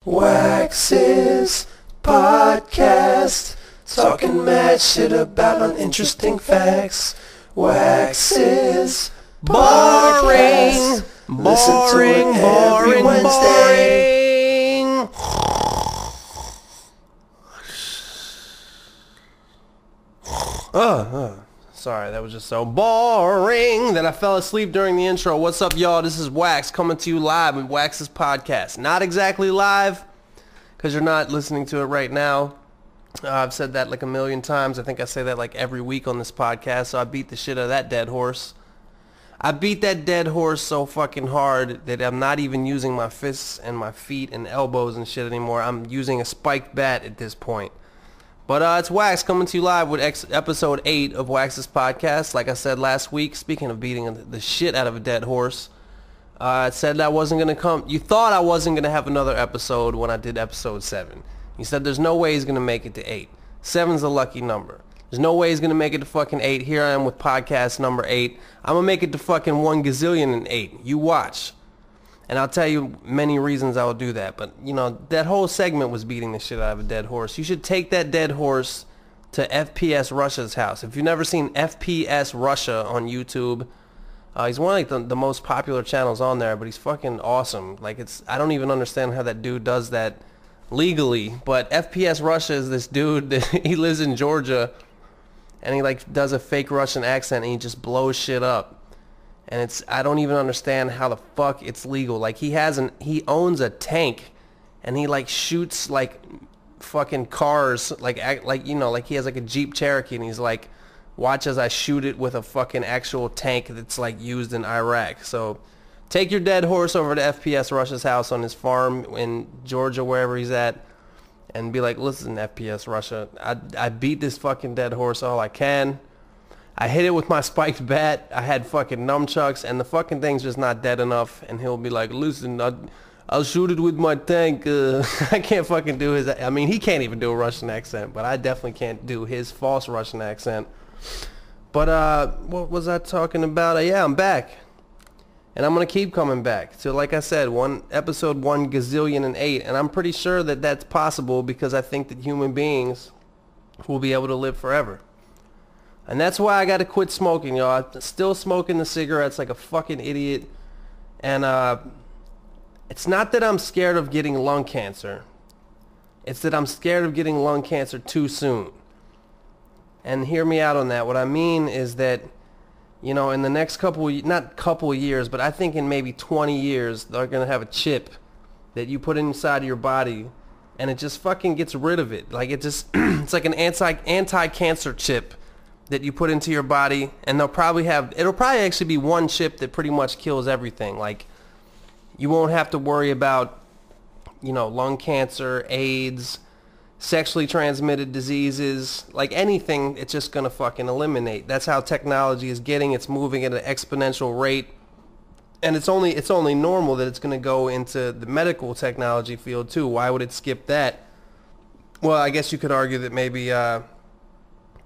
Wax's podcast, talking mad shit about uninteresting facts. Wax's boring, listen to it every Wednesday. Sorry, that was just so boring that I fell asleep during the intro. What's up, y'all? This is Wax coming to you live with Wax's podcast. Not exactly live, because you're not listening to it right now. I've said that like a million times. I think I say that like every week on this podcast, so I beat the shit out of that dead horse. I beat that dead horse so fucking hard that I'm not even using my fists and my feet and elbows and shit anymore. I'm using a spiked bat at this point. But it's Wax coming to you live with episode 8 of Wax's podcast. Like I said last week, speaking of beating the shit out of a dead horse, I said I wasn't going to come. You thought I wasn't going to have another episode when I did episode 7. You said there's no way he's going to make it to 8. 7's a lucky number. There's no way he's going to make it to fucking 8. Here I am with podcast number 8. I'm going to make it to fucking 1 gazillion and 8. You watch. And I'll tell you many reasons I will do that. But, you know, that whole segment was beating the shit out of a dead horse. You should take that dead horse to FPS Russia's house. If you've never seen FPS Russia on YouTube, he's one of like the most popular channels on there, but he's fucking awesome. Like, I don't even understand how that dude does that legally. But FPS Russia is this dude that he lives in Georgia, and he like does a fake Russian accent, and he just blows shit up. And I don't even understand how the fuck it's legal. Like, he owns a tank, and he like shoots like fucking cars, like you know, like he has like a Jeep Cherokee, and he's like, watch as I shoot it with a fucking actual tank that's like used in Iraq. So take your dead horse over to FPS Russia's house on his farm in Georgia, wherever he's at, and be like, listen, FPS Russia, I beat this fucking dead horse all I can. I hit it with my spiked bat. I had fucking nunchucks, and the fucking thing's just not dead enough. And he'll be like, listen, I'll shoot it with my tank. I can't fucking do his... I mean, he can't even do a Russian accent, but I definitely can't do his false Russian accent. But, what was I talking about? Yeah, I'm back. And I'm going to keep coming back. So, like I said, episode 1 gazillion and 8. And I'm pretty sure that that's possible because I think that human beings will be able to live forever. And that's why I got to quit smoking, y'all. I'm still smoking the cigarettes like a fucking idiot. And it's not that I'm scared of getting lung cancer. It's that I'm scared of getting lung cancer too soon. And hear me out on that. What I mean is that, you know, in the next not couple of years, but I think in maybe 20 years, they're going to have a chip that you put inside of your body, and it just fucking gets rid of it. Like, it just, it's like an anti-cancer chip that you put into your body, and it'll probably actually be one chip that pretty much kills everything. Like, you won't have to worry about, you know, lung cancer, AIDS, sexually transmitted diseases, like anything. It's just gonna fucking eliminate. That's how technology is getting. It's moving at an exponential rate, and it's only normal that it's gonna go into the medical technology field too. Why would it skip that? Well, I guess you could argue that maybe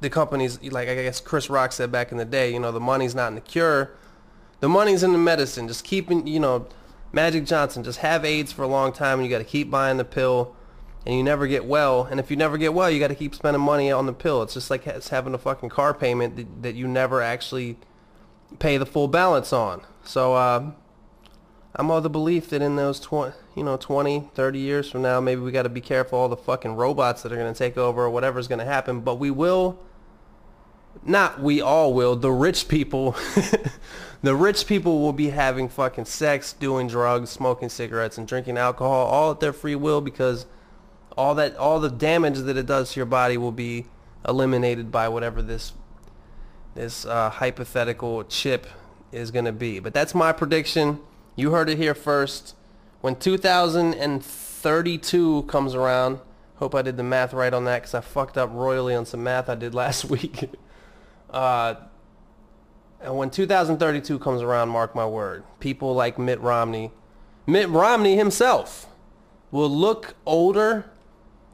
the companies, like I guess Chris Rock said back in the day, you know, the money's not in the cure. The money's in the medicine. Just keeping, you know, Magic Johnson, just have AIDS for a long time, and you got to keep buying the pill, and you never get well. And if you never get well, you got to keep spending money on the pill. It's just like having a fucking car payment that you never actually pay the full balance on. So I'm of the belief that in those 20, 30 years from now, maybe we got to be careful all the fucking robots that are going to take over or whatever's going to happen. But we will... Not we all will. The rich people, the rich people will be having fucking sex, doing drugs, smoking cigarettes, and drinking alcohol, all at their free will, because all the damage that it does to your body will be eliminated by whatever this hypothetical chip is going to be. But that's my prediction. You heard it here first. When 2032 comes around, hope I did the math right on that, because I fucked up royally on some math I did last week. And when 2032 comes around, mark my word, people like Mitt Romney himself will look older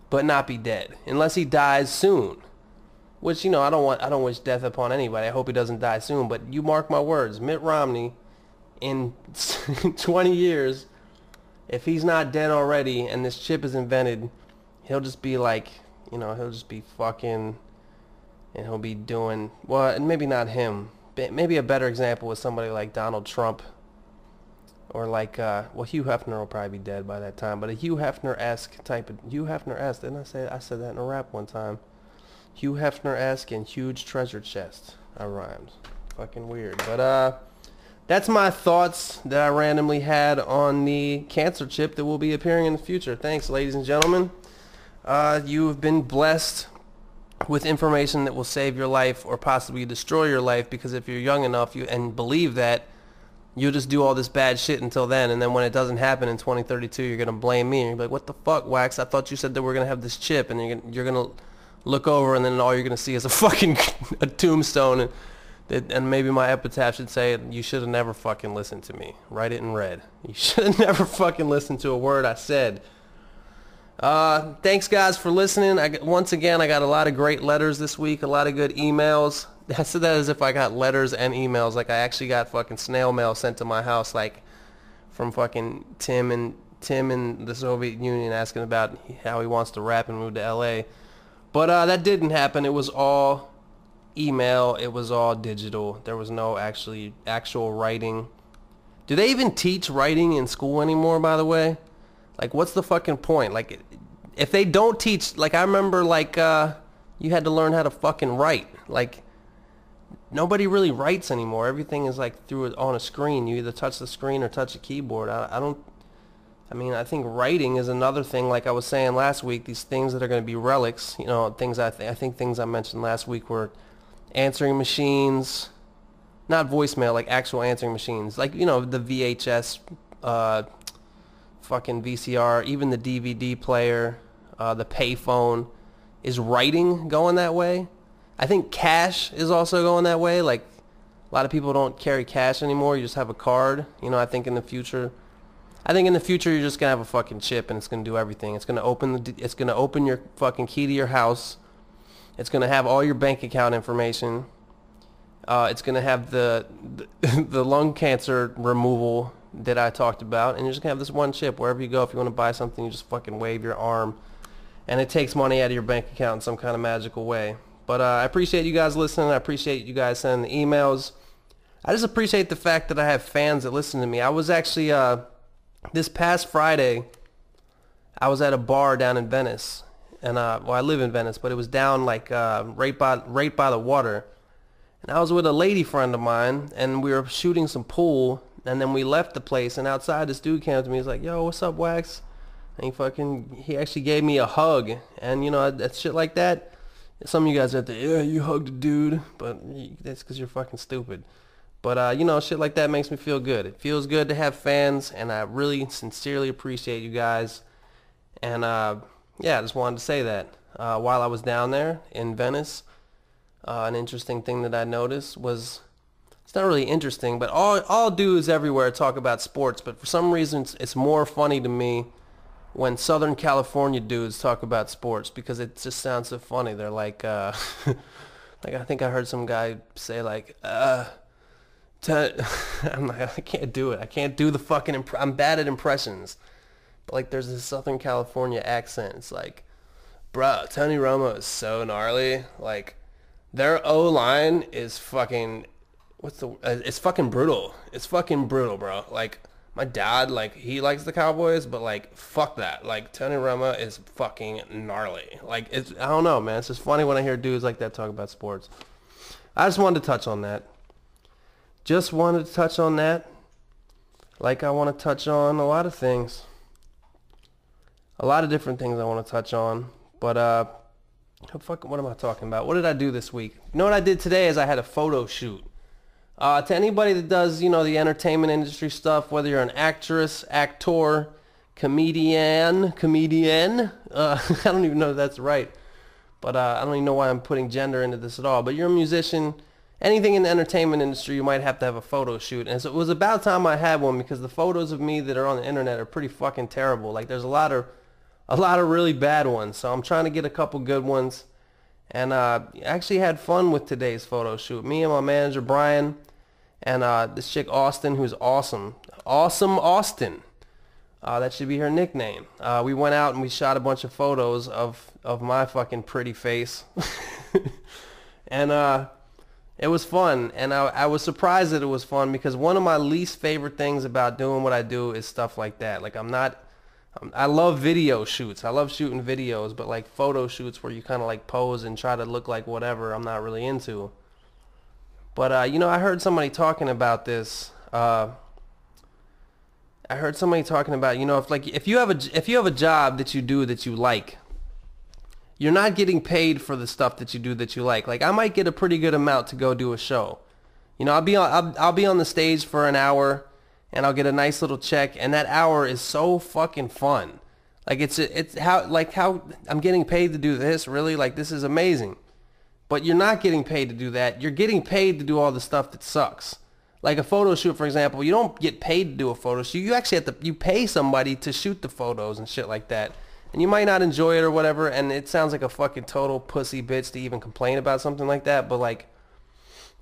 but not be dead unless he dies soon. Which, you know, I don't wish death upon anybody. I hope he doesn't die soon, but you mark my words, Mitt Romney in 20 years if he's not dead already and this chip is invented, he'll just be like, you know, he'll just be fucking, and he'll be doing, well, and maybe not him. Maybe a better example was somebody like Donald Trump, or like, well, Hugh Hefner will probably be dead by that time, but a Hugh Hefner-esque type of, Hugh Hefner-esque, didn't I said that in a rap one time. Hugh Hefner-esque and huge treasure chest. I rhymed. Fucking weird. But, that's my thoughts that I randomly had on the cancer chip that will be appearing in the future. Thanks, ladies and gentlemen. You have been blessed with information that will save your life or possibly destroy your life, because if you're young enough and believe that, you'll just do all this bad shit until then, and then when it doesn't happen in 2032, you're going to blame me, and you're like, what the fuck, Wax? I thought you said that we're going to have this chip, and you're going to look over, and then all you're going to see is a fucking a tombstone, and maybe my epitaph should say, you should have never fucking listened to me. Write it in red. You should have never fucking listened to a word I said. Thanks, guys, for listening. Once again, I got a lot of great letters this week, a lot of good emails. I said that as if I got letters and emails. Like, I actually got fucking snail mail sent to my house, like, from fucking Tim in the Soviet Union asking about how he wants to rap and move to L.A. But that didn't happen. It was all email. It was all digital. There was no actual writing. Do they even teach writing in school anymore, by the way? Like, what's the fucking point? Like, if they don't teach, like, I remember, like, you had to learn how to fucking write. Like, nobody really writes anymore. Everything is, like, on a screen. You either touch the screen or touch a keyboard. I think writing is another thing, like I was saying last week, these things that are going to be relics, you know, things I think things I mentioned last week were answering machines, not voicemail, like actual answering machines, like, you know, the VHS, fucking VCR, even the DVD player, the payphone. Is writing going that way? I think cash is also going that way. Like, a lot of people don't carry cash anymore. You just have a card. You know, I think in the future you're just gonna have a fucking chip and it's gonna do everything. It's gonna open your fucking key to your house. It's gonna have all your bank account information. It's gonna have the lung cancer removal that I talked about, and you're just gonna have this one chip wherever you go. If you want to buy something, you just fucking wave your arm, and it takes money out of your bank account in some kind of magical way. But I appreciate you guys listening. I appreciate you guys sending the emails. I just appreciate the fact that I have fans that listen to me. I was actually this past Friday, I was at a bar down in Venice, and well, I live in Venice, but it was down like right by the water, and I was with a lady friend of mine, and we were shooting some pool, and then we left the place, and outside this dude came up to me. He's like, "Yo, what's up, Wax?" And he actually gave me a hug, and you know, that shit like that. Some of you guys are out there, yeah, you hugged a dude, but that's because you're fucking stupid. But, you know, shit like that makes me feel good. It feels good to have fans, and I really sincerely appreciate you guys. And, yeah, I just wanted to say that. While I was down there in Venice, an interesting thing that I noticed was, it's not really interesting, but all dudes everywhere talk about sports, but for some reason it's more funny to me when Southern California dudes talk about sports, because it just sounds so funny. They're like, like, I think I heard some guy say, like, I'm like, I can't do it. I can't do the fucking, I'm bad at impressions. But, like, there's this Southern California accent. It's like, bro, Tony Romo is so gnarly. Like, their O-line is fucking, it's fucking brutal. It's fucking brutal, bro. Like, my dad, like, he likes the Cowboys, but, like, fuck that. Like, Tony Romo is fucking gnarly. Like, I don't know, man. It's just funny when I hear dudes like that talk about sports. I just wanted to touch on that. Just wanted to touch on that. Like, I want to touch on a lot of things. A lot of different things I want to touch on. But, what am I talking about? What did I do this week? You know what I did today is I had a photo shoot. To anybody that does, you know, the entertainment industry stuff, whether you're an actress, actor, comedian, I don't even know if that's right, but I don't even know why I'm putting gender into this at all, but you're a musician, anything in the entertainment industry, you might have to have a photo shoot, and so it was about time I had one, because the photos of me that are on the internet are pretty fucking terrible. Like, there's a lot of really bad ones, so I'm trying to get a couple good ones, and actually had fun with today's photo shoot. Me and my manager, Brian, and this chick Austin, who's awesome Austin. That should be her nickname. We went out and we shot a bunch of photos of my fucking pretty face. And it was fun. And I was surprised that it was fun because one of my least favorite things about doing what I do is stuff like that. Like I love video shoots. I love shooting videos, but like photo shoots where you kind of like pose and try to look like whatever, I'm not really into. But you know, I heard somebody talking about this. I heard somebody talking about, you know, if you have a job that you do that you like, you're not getting paid for the stuff that you do that you like. Like I might get a pretty good amount to go do a show. You know, I'll be on the stage for an hour and I'll get a nice little check, and that hour is so fucking fun. Like it's how I'm getting paid to do this, really? Like this is amazing. But you're not getting paid to do that. You're getting paid to do all the stuff that sucks. Like a photo shoot, for example, you don't get paid to do a photo shoot. You actually you pay somebody to shoot the photos and shit like that. And you might not enjoy it or whatever, and it sounds like a fucking total pussy bitch to even complain about something like that, but like,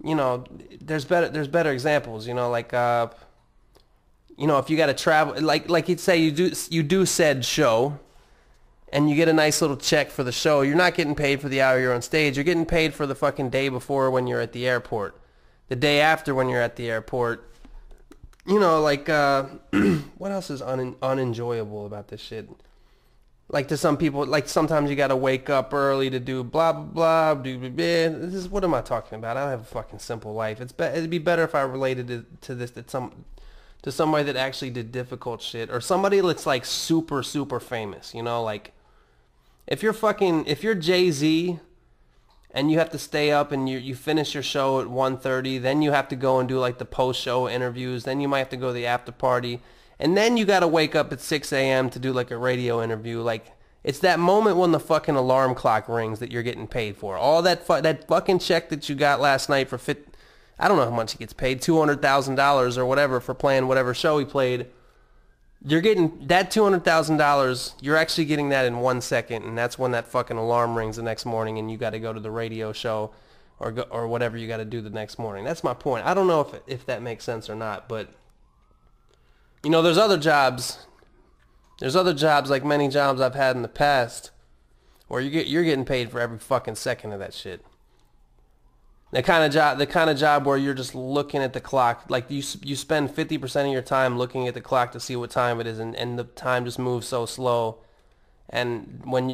you know, there's better examples, you know, like, you know, if you got to travel, like you'd say you do said show, and you get a nice little check for the show, you're not getting paid for the hour you're on stage. You're getting paid for the fucking day before when you're at the airport. The day after when you're at the airport. You know, like, what else is unenjoyable about this shit? Like to some people, like sometimes you gotta wake up early to do blah, blah, blah, what am I talking about? I don't have a fucking simple life. It'd be better if I related to this, to somebody that actually did difficult shit, or somebody that's like super, super famous, you know, like, if you're Jay-Z, and you have to stay up and you finish your show at 1:30, then you have to go and do like the post-show interviews, then you might have to go to the after party, and then you got to wake up at 6 a.m. to do like a radio interview. Like, it's that moment when the fucking alarm clock rings that you're getting paid for. All that fucking check that you got last night for I don't know how much he gets paid, $200,000 or whatever for playing whatever show he played. You're getting that $200,000, you're actually getting that in 1 second, and that's when that fucking alarm rings the next morning and you got to go to the radio show or whatever you got to do the next morning. That's my point. I don't know if that makes sense or not, but you know, there's other jobs like many jobs I've had in the past where you're getting paid for every fucking second of that shit. The kind of job where you're just looking at the clock, like you spend 50% of your time looking at the clock to see what time it is, and the time just moves so slow. And when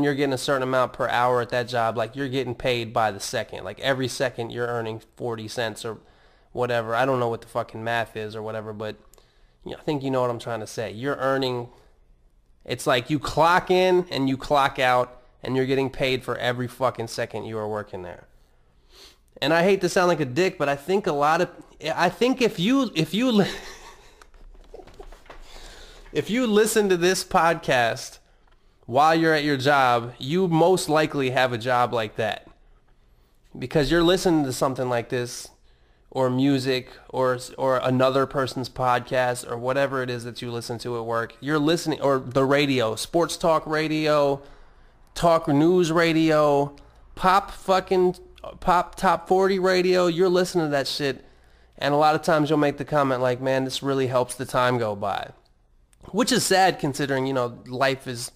you're getting a certain amount per hour at that job, like you're getting paid by the second. Like every second you're earning 40 cents or whatever. I don't know what the fucking math is or whatever, but you know, I think you know what I'm trying to say. You're earning. It's like you clock in and you clock out, and you're getting paid for every fucking second you are working there. And I hate to sound like a dick, but I think if you if you listen to this podcast while you're at your job, you most likely have a job like that. Because you're listening to something like this, or music, or another person's podcast, or whatever it is that you listen to at work. You're listening, or the radio, sports talk radio, talk news radio, pop top 40 radio. You're listening to that shit, and a lot of times you'll make the comment like, man, this really helps the time go by, which is sad considering, you know, life is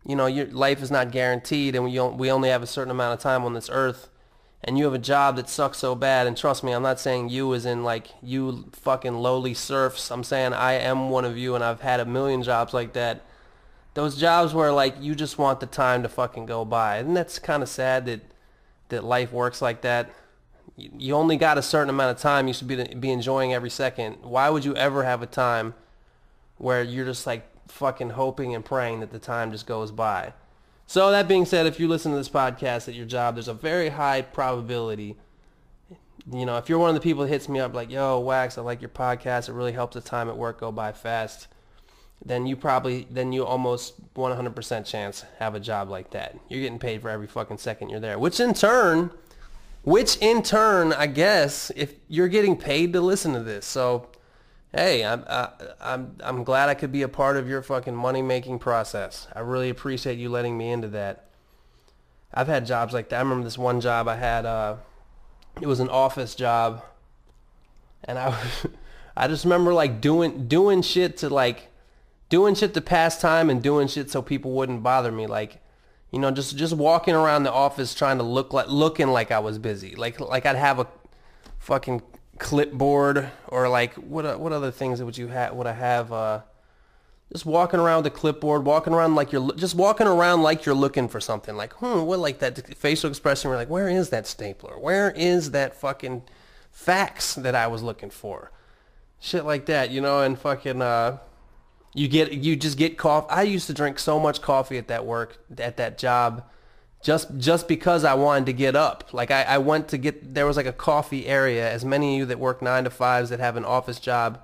not guaranteed, and we only have a certain amount of time on this earth, and you have a job that sucks so bad. And trust me, I'm not saying you as in like you fucking lowly serfs. I'm saying I am one of you, and I've had a million jobs like that. Those jobs where like you just want the time to fucking go by, and that's kind of sad that life works like that. You only got a certain amount of time you should be enjoying every second. Why would you ever have a time where you're just like fucking hoping and praying that the time just goes by? So that being said, if you listen to this podcast at your job, there's a very high probability, you know, if you're one of the people that hits me up like, yo, Wax, I like your podcast, it really helps the time at work go by fast, then you almost 100% chance have a job like that. You're getting paid for every fucking second you're there, which in turn, I guess, if you're getting paid to listen to this. So, hey, I'm glad I could be a part of your fucking money-making process. I really appreciate you letting me into that. I've had jobs like that. I remember this one job I had, it was an office job, and I just remember like doing shit to like doing shit to pass time and doing shit so people wouldn't bother me. Like, you know, just walking around the office trying to looking like I was busy. Like I'd have a fucking clipboard, or like what other things would I have? Just walking around with a clipboard, walking around like you're looking for something. Like, what, like that facial expression? We're like, where is that stapler? Where is that fucking fax that I was looking for? Shit like that, you know. And fucking you just get coffee. I used to drink so much coffee at that job, just because I wanted to get up. Like I went to there was like a coffee area. As many of you that work 9 to 5s that have an office job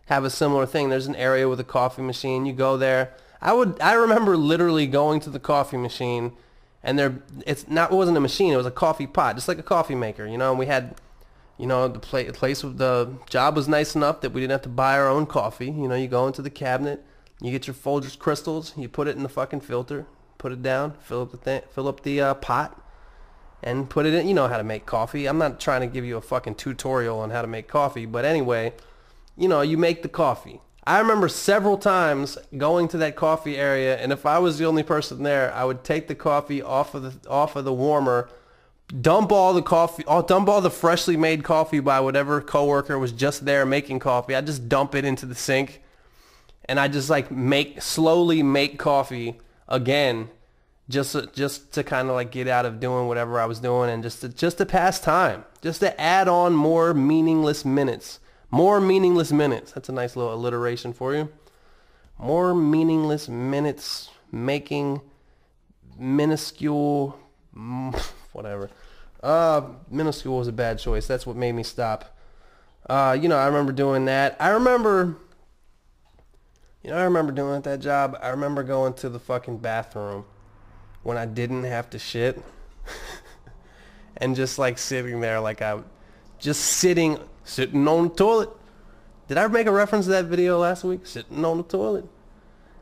have a similar thing. There's an area with a coffee machine. You go there. I remember literally going to the coffee machine, and it wasn't a machine. It was a coffee pot, just like a coffee maker, you know. And we had, you know, the job was nice enough that we didn't have to buy our own coffee. You know, you go into the cabinet, you get your Folgers crystals, you put it in the fucking filter, put it down, fill up the pot, and put it in. You know how to make coffee. I'm not trying to give you a fucking tutorial on how to make coffee, but anyway, you know, you make the coffee. I remember several times going to that coffee area, and if I was the only person there, I would take the coffee off of the warmer, dump all the freshly made coffee by whatever coworker was just there making coffee. I'd just dump it into the sink, and I just like slowly make coffee again, just to kind of like get out of doing whatever I was doing, and just to pass time, just to add on more meaningless minutes. More meaningless minutes. That's a nice little alliteration for you. More meaningless minutes making minuscule, whatever. Minuscule was a bad choice. That's what made me stop. You know, I remember doing that. I remember doing that job. I remember going to the fucking bathroom when I didn't have to shit. And just like sitting there like sitting on the toilet. Did I make a reference to that video last week? Sitting on the toilet.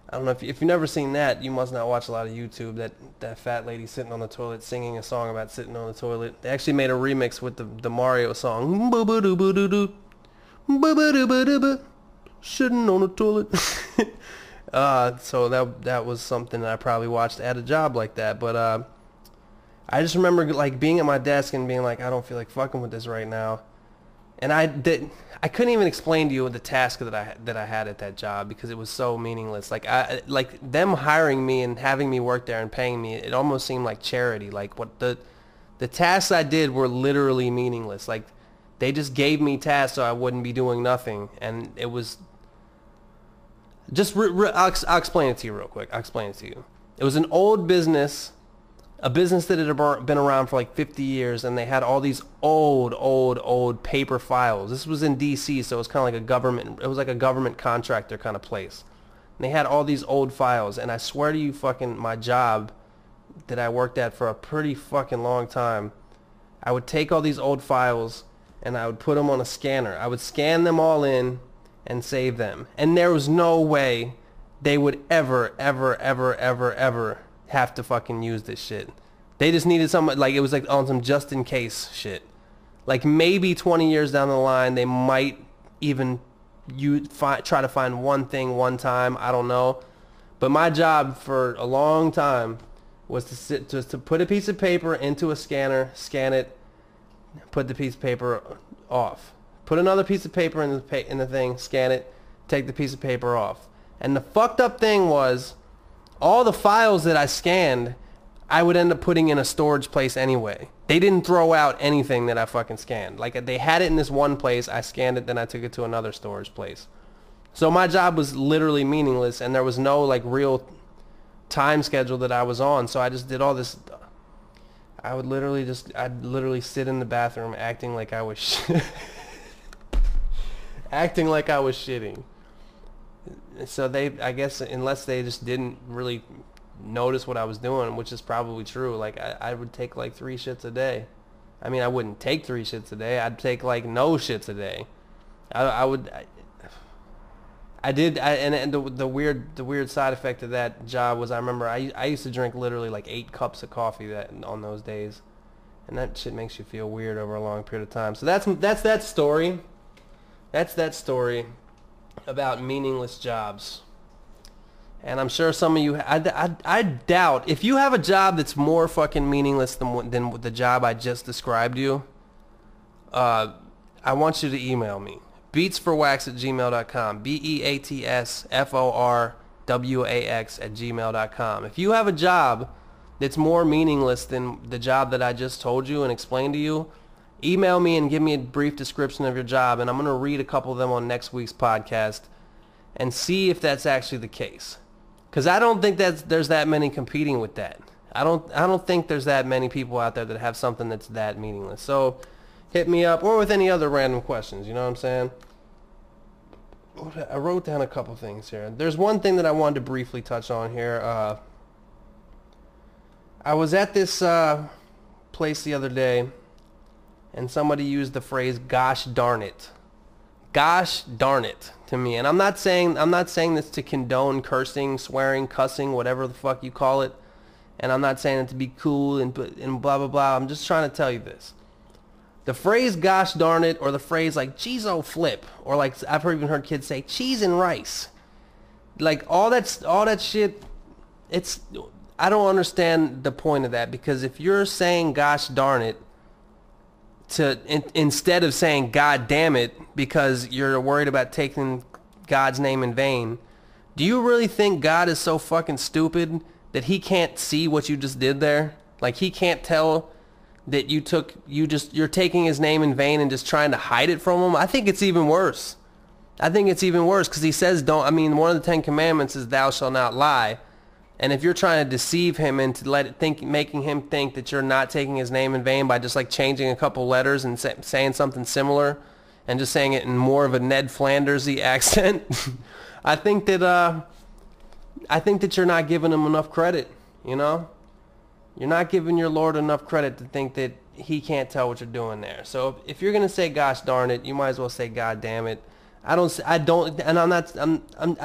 I don't know if you've never seen that, you must not watch a lot of YouTube. That fat lady sitting on the toilet singing a song about sitting on the toilet. They actually made a remix with the Mario song. Sitting on the toilet. So that was something that I probably watched at a job like that. But I just remember like being at my desk and being like, I don't feel like fucking with this right now. And I couldn't even explain to you the task that I had at that job because it was so meaningless. Like them hiring me and having me work there and paying me, it almost seemed like charity. Like what the tasks I did were literally meaningless. Like they just gave me tasks so I wouldn't be doing nothing, and it was just. I'll explain it to you real quick. I'll explain it to you. It was an old business. A business that had been around for like 50 years, and they had all these old paper files. This was in D.C., so it was kind of like a government contractor kind of place. And they had all these old files, and I swear to you, fucking my job that I worked at for a pretty fucking long time, I would take all these old files and I would put them on a scanner. I would scan them all in and save them. And there was no way they would ever have to fucking use this shit. They just needed something, like it was like on some just in case shit. Like maybe 20 years down the line they might even try to find one thing one time, I don't know. But my job for a long time was to put a piece of paper into a scanner, scan it, put the piece of paper off. Put another piece of paper in the thing, scan it, take the piece of paper off. And the fucked up thing was, all the files that I scanned, I would end up putting in a storage place anyway. They didn't throw out anything that I fucking scanned. Like they had it in this one place, I scanned it, then I took it to another storage place. So my job was literally meaningless, and there was no like real time schedule that I was on. So I just did all this. I'd literally sit in the bathroom acting like I was acting like I was shitting. So I guess unless they just didn't really notice what I was doing, which is probably true, like I would take like 3 shits a day. I mean, I wouldn't take 3 shits a day. I'd take like no shits a day. And the weird side effect of that job was I remember I used to drink literally like 8 cups of coffee on those days, and that shit makes you feel weird over a long period of time. So that's that story. That's that story about meaningless jobs. And I'm sure some of you, I doubt, if you have a job that's more fucking meaningless than the job I just described you, I want you to email me. beatsforwax@gmail.com. beatsforwax@gmail.com. If you have a job that's more meaningless than the job that I just told you and explained to you, email me and give me a brief description of your job, and I'm going to read a couple of them on next week's podcast and see if that's actually the case. Because I don't think there's that many competing with that. I don't think there's that many people out there that have something that's that meaningless. So hit me up, or with any other random questions, you know what I'm saying? I wrote down a couple things here. There's one thing that I wanted to briefly touch on here. I was at this place the other day, and somebody used the phrase "gosh darn it." Gosh darn it to me. And I'm not saying this to condone cursing, swearing, cussing, whatever the fuck you call it. And I'm not saying it to be cool and blah blah blah. I'm just trying to tell you this. The phrase "gosh darn it," or the phrase like "cheese-o flip," or like I've even heard kids say "cheese and rice," like all that shit. I don't understand the point of that, because if you're saying "gosh darn it," instead of saying "God damn it" because you're worried about taking God's name in vain, do you really think God is so fucking stupid that he can't see what you just did there? Like he can't tell that you're taking his name in vain and just trying to hide it from him? I think it's even worse. Because he says one of the 10 Commandments is "thou shalt not lie." And if you're trying to deceive him into making him think that you're not taking his name in vain by just like changing a couple letters and saying something similar and just saying it in more of a Ned Flanders-y accent, I think that you're not giving him enough credit, you know? You're not giving your Lord enough credit to think that he can't tell what you're doing there. So if you're going to say "gosh darn it," you might as well say "God damn it." I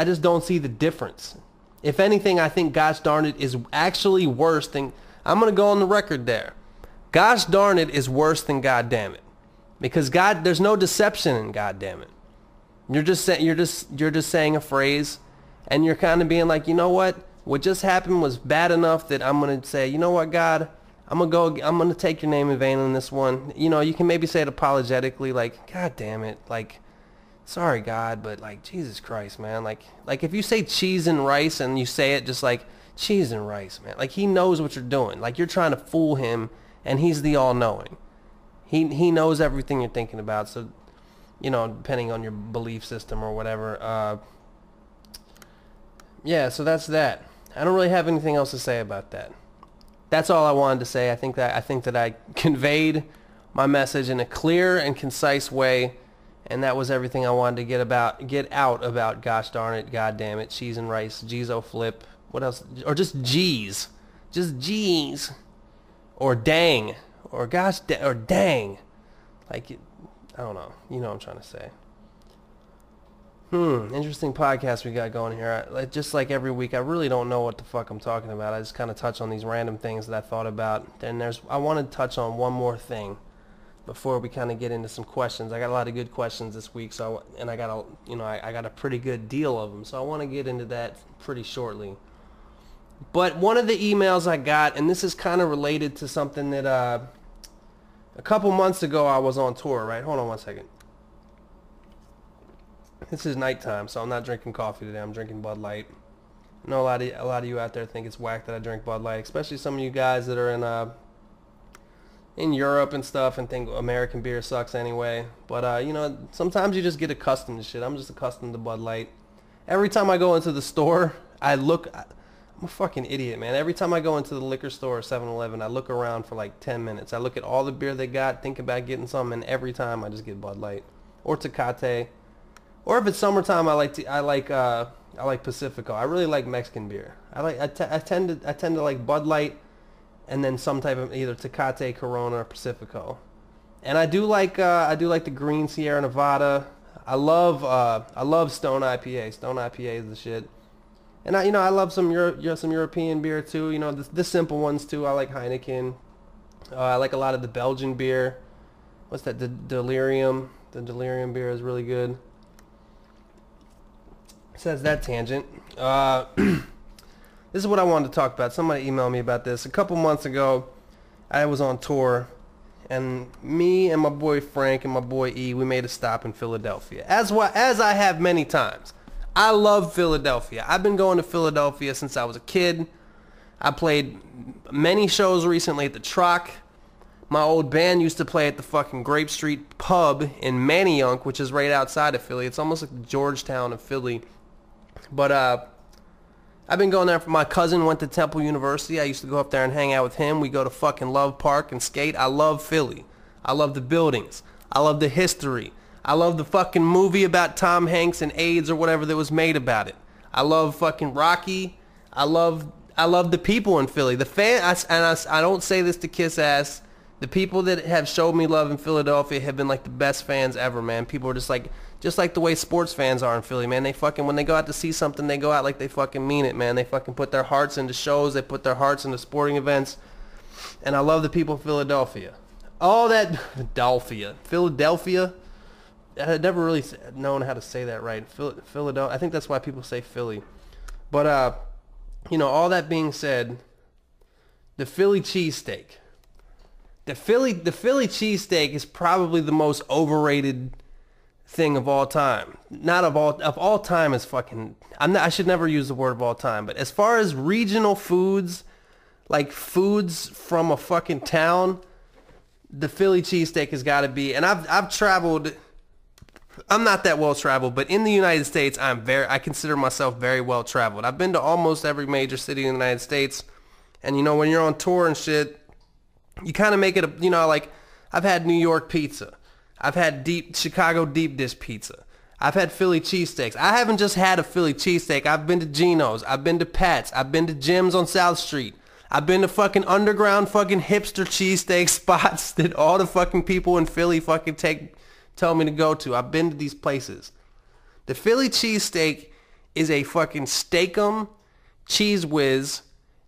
just don't see the difference. If anything, I think "gosh darn it" is actually worse than, I'm going to go on the record there. "Gosh darn it" is worse than "God damn it." Because there's no deception in "God damn it." You're just saying a phrase, and you're kind of being like, you know what just happened was bad enough that I'm going to say, you know what, God, I'm going to take your name in vain on this one. You know, you can maybe say it apologetically, like, "God damn it," like, "Sorry, God, but like, Jesus Christ, man." Like if you say "cheese and rice" and you say it just like "cheese and rice," man, like he knows what you're doing. Like you're trying to fool him, and he's the all-knowing. He knows everything you're thinking about. So, you know, depending on your belief system or whatever. Yeah, so that's that. I don't really have anything else to say about that. That's all I wanted to say. I think that I conveyed my message in a clear and concise way. And that was everything I wanted to get out about "gosh darn it," "God damn it," "cheese and rice," "G's-o flip." What else? Or just G's. Just G's. Or "dang." Or "gosh," or "dang." Like, I don't know. You know what I'm trying to say. Interesting podcast we got going here. Just like every week, I really don't know what the fuck I'm talking about. I just kind of touch on these random things that I thought about. And I want to touch on one more thing before we kind of get into some questions. I got a lot of good questions this week, I got a pretty good deal of them, so I want to get into that pretty shortly. But one of the emails I got, and this is kind of related to something that a couple months ago I was on tour, right? Hold on one second. This is nighttime, so I'm not drinking coffee today. I'm drinking Bud Light. I know a lot of you out there think it's whack that I drink Bud Light, especially some of you guys that are in Europe and stuff and think American beer sucks anyway. But, you know, sometimes you just get accustomed to shit. I'm just accustomed to Bud Light. Every time I go into the store, I'm a fucking idiot, man. Every time I go into the liquor store or 7-Eleven, I look around for like 10 minutes. I look at all the beer they got, think about getting some, and every time I just get Bud Light or Tecate. Or if it's summertime, I like Pacifico. I really like Mexican beer. I tend to like Bud Light, and then some type of either Tecate, Corona, or Pacifico. And I do like the Green Sierra Nevada. I love Stone IPA. Stone IPA is the shit. And I love some European beer too. You know, the simple ones too. I like Heineken. I like a lot of the Belgian beer. What's that? The Delirium. The Delirium beer is really good. Besides that tangent, this is what I wanted to talk about. Somebody emailed me about this. A couple months ago, I was on tour, and me and my boy Frank and my boy E, we made a stop in Philadelphia. As I have many times. I love Philadelphia. I've been going to Philadelphia since I was a kid. I played many shows recently at the Troc. My old band used to play at the fucking Grape Street pub in Manayunk, which is right outside of Philly. It's almost like the Georgetown of Philly. But I've been going there. My cousin went to Temple University. I used to go up there and hang out with him. We go to fucking Love Park and skate. I love Philly. I love the buildings. I love the history. I love the fucking movie about Tom Hanks and AIDS or whatever that was made about it. I love fucking Rocky. I love the people in Philly. I don't say this to kiss ass. The people that have showed me love in Philadelphia have been like the best fans ever, man. People are just like the way sports fans are in Philly, man. They fucking, when they go out to see something, they go out like they fucking mean it, man. They fucking put their hearts into shows. They put their hearts into sporting events. And I love the people of Philadelphia. All that, Philadelphia. I had never really known how to say that right. Philadelphia. I think that's why people say Philly. But, you know, all that being said, the Philly cheesesteak. The Philly cheesesteak is probably the most overrated thing of all time. Not of all time is fucking. I should never use the word of all time, but as far as regional foods, like foods from a fucking town, the Philly cheesesteak has got to be. And I've traveled. I'm not that well traveled, but in the United States, I consider myself very well traveled. I've been to almost every major city in the United States, and you know, when you're on tour and shit, you kind of make it a, you know, like, I've had New York pizza. I've had Chicago deep dish pizza. I've had Philly cheesesteaks. I haven't just had a Philly cheesesteak. I've been to Geno's. I've been to Pat's. I've been to Jim's on South Street. I've been to fucking underground fucking hipster cheesesteak spots that all the fucking people in Philly fucking tell me to go to. I've been to these places. The Philly cheesesteak is a fucking steak-'em, cheese whiz,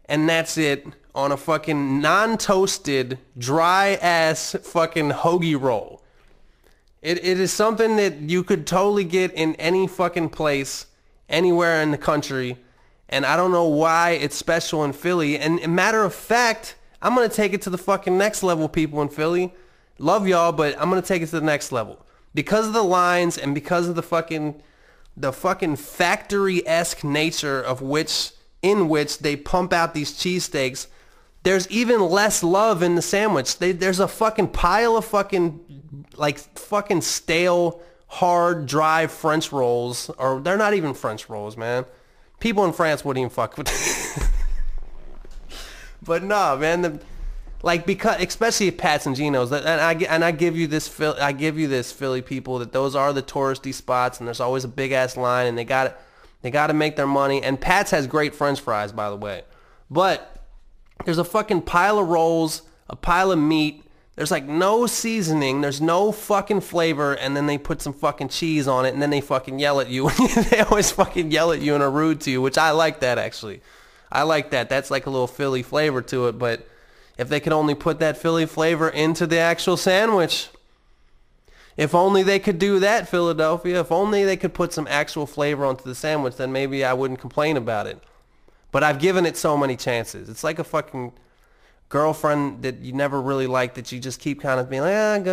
and that's it, on a fucking non-toasted, dry-ass fucking hoagie roll. It is something that you could totally get in any fucking place, anywhere in the country, and I don't know why it's special in Philly. And matter of fact, I'm going to take it to the fucking next level, people in Philly. Love y'all, but I'm going to take it to the next level. Because of the lines and because of the fucking factory-esque nature in which they pump out these cheesesteaks, there's even less love in the sandwich. There's a fucking pile of fucking stale, hard, dry French rolls. Or they're not even French rolls, man. People in France wouldn't even fuck with But no, man. Because especially at Pat's and Geno's, and I give you this Philly people, that those are the touristy spots, and there's always a big ass line, and they got to make their money. And Pat's has great French fries, by the way. But there's a fucking pile of rolls, a pile of meat. There's like no seasoning. There's no fucking flavor. And then they put some fucking cheese on it. And then they fucking yell at you. They always fucking yell at you and are rude to you, which I like that, actually. I like that. That's like a little Philly flavor to it. But if they could only put that Philly flavor into the actual sandwich. If only they could do that, Philadelphia. If only they could put some actual flavor onto the sandwich, then maybe I wouldn't complain about it. But I've given it so many chances. It's like a fucking girlfriend that you never really like, that you just keep kind of being like,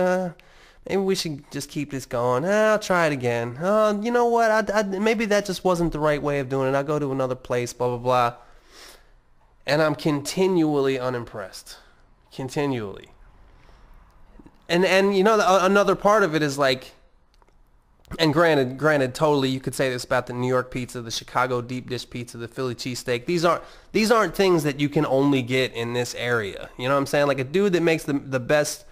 maybe we should just keep this going. I'll try it again. You know what? Maybe that just wasn't the right way of doing it. I'll go to another place, blah, blah, blah. And I'm continually unimpressed. Continually. And you know, another part of it is like, and granted, totally, you could say this about the New York pizza, the Chicago deep dish pizza, the Philly cheesesteak. These aren't things that you can only get in this area. You know what I'm saying? Like, a dude that makes the best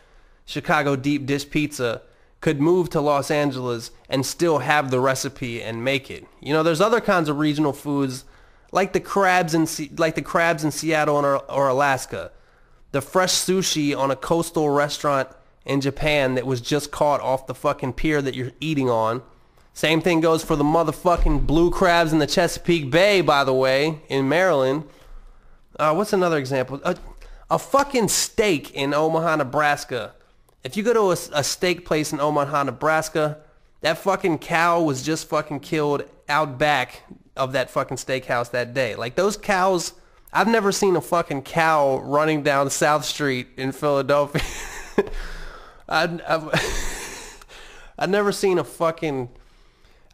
Chicago deep dish pizza could move to Los Angeles and still have the recipe and make it. You know, there's other kinds of regional foods, like the crabs in Seattle or Alaska, the fresh sushi on a coastal restaurant in Japan that was just caught off the fucking pier that you're eating on. Same thing goes for the motherfucking blue crabs in the Chesapeake Bay, by the way, in Maryland. What's another example? A fucking steak in Omaha, Nebraska. If you go to a steak place in Omaha, Nebraska, that fucking cow was just fucking killed out back of that fucking steakhouse that day. Like, those cows, I've never seen a fucking cow running down South Street in Philadelphia. I've never seen a fucking...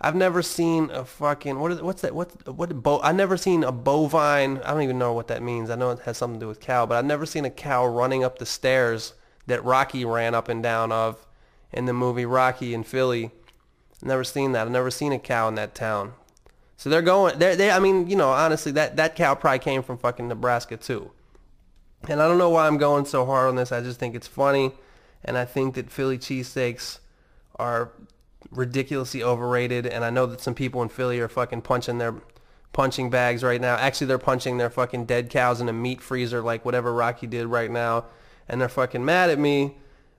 I've never seen a fucking... I've never seen a bovine... I don't even know what that means. I know it has something to do with cow, but I've never seen a cow running up the stairs that Rocky ran up and down of in the movie Rocky in Philly. I've never seen that. I've never seen a cow in that town. So they're going... I mean, you know, honestly, that cow probably came from fucking Nebraska too. And I don't know why I'm going so hard on this. I just think it's funny. And I think that Philly cheesesteaks are ridiculously overrated, and I know that some people in Philly are fucking punching their punching bags right now. Actually, they're punching their fucking dead cows in a meat freezer like whatever Rocky did right now, and they're fucking mad at me.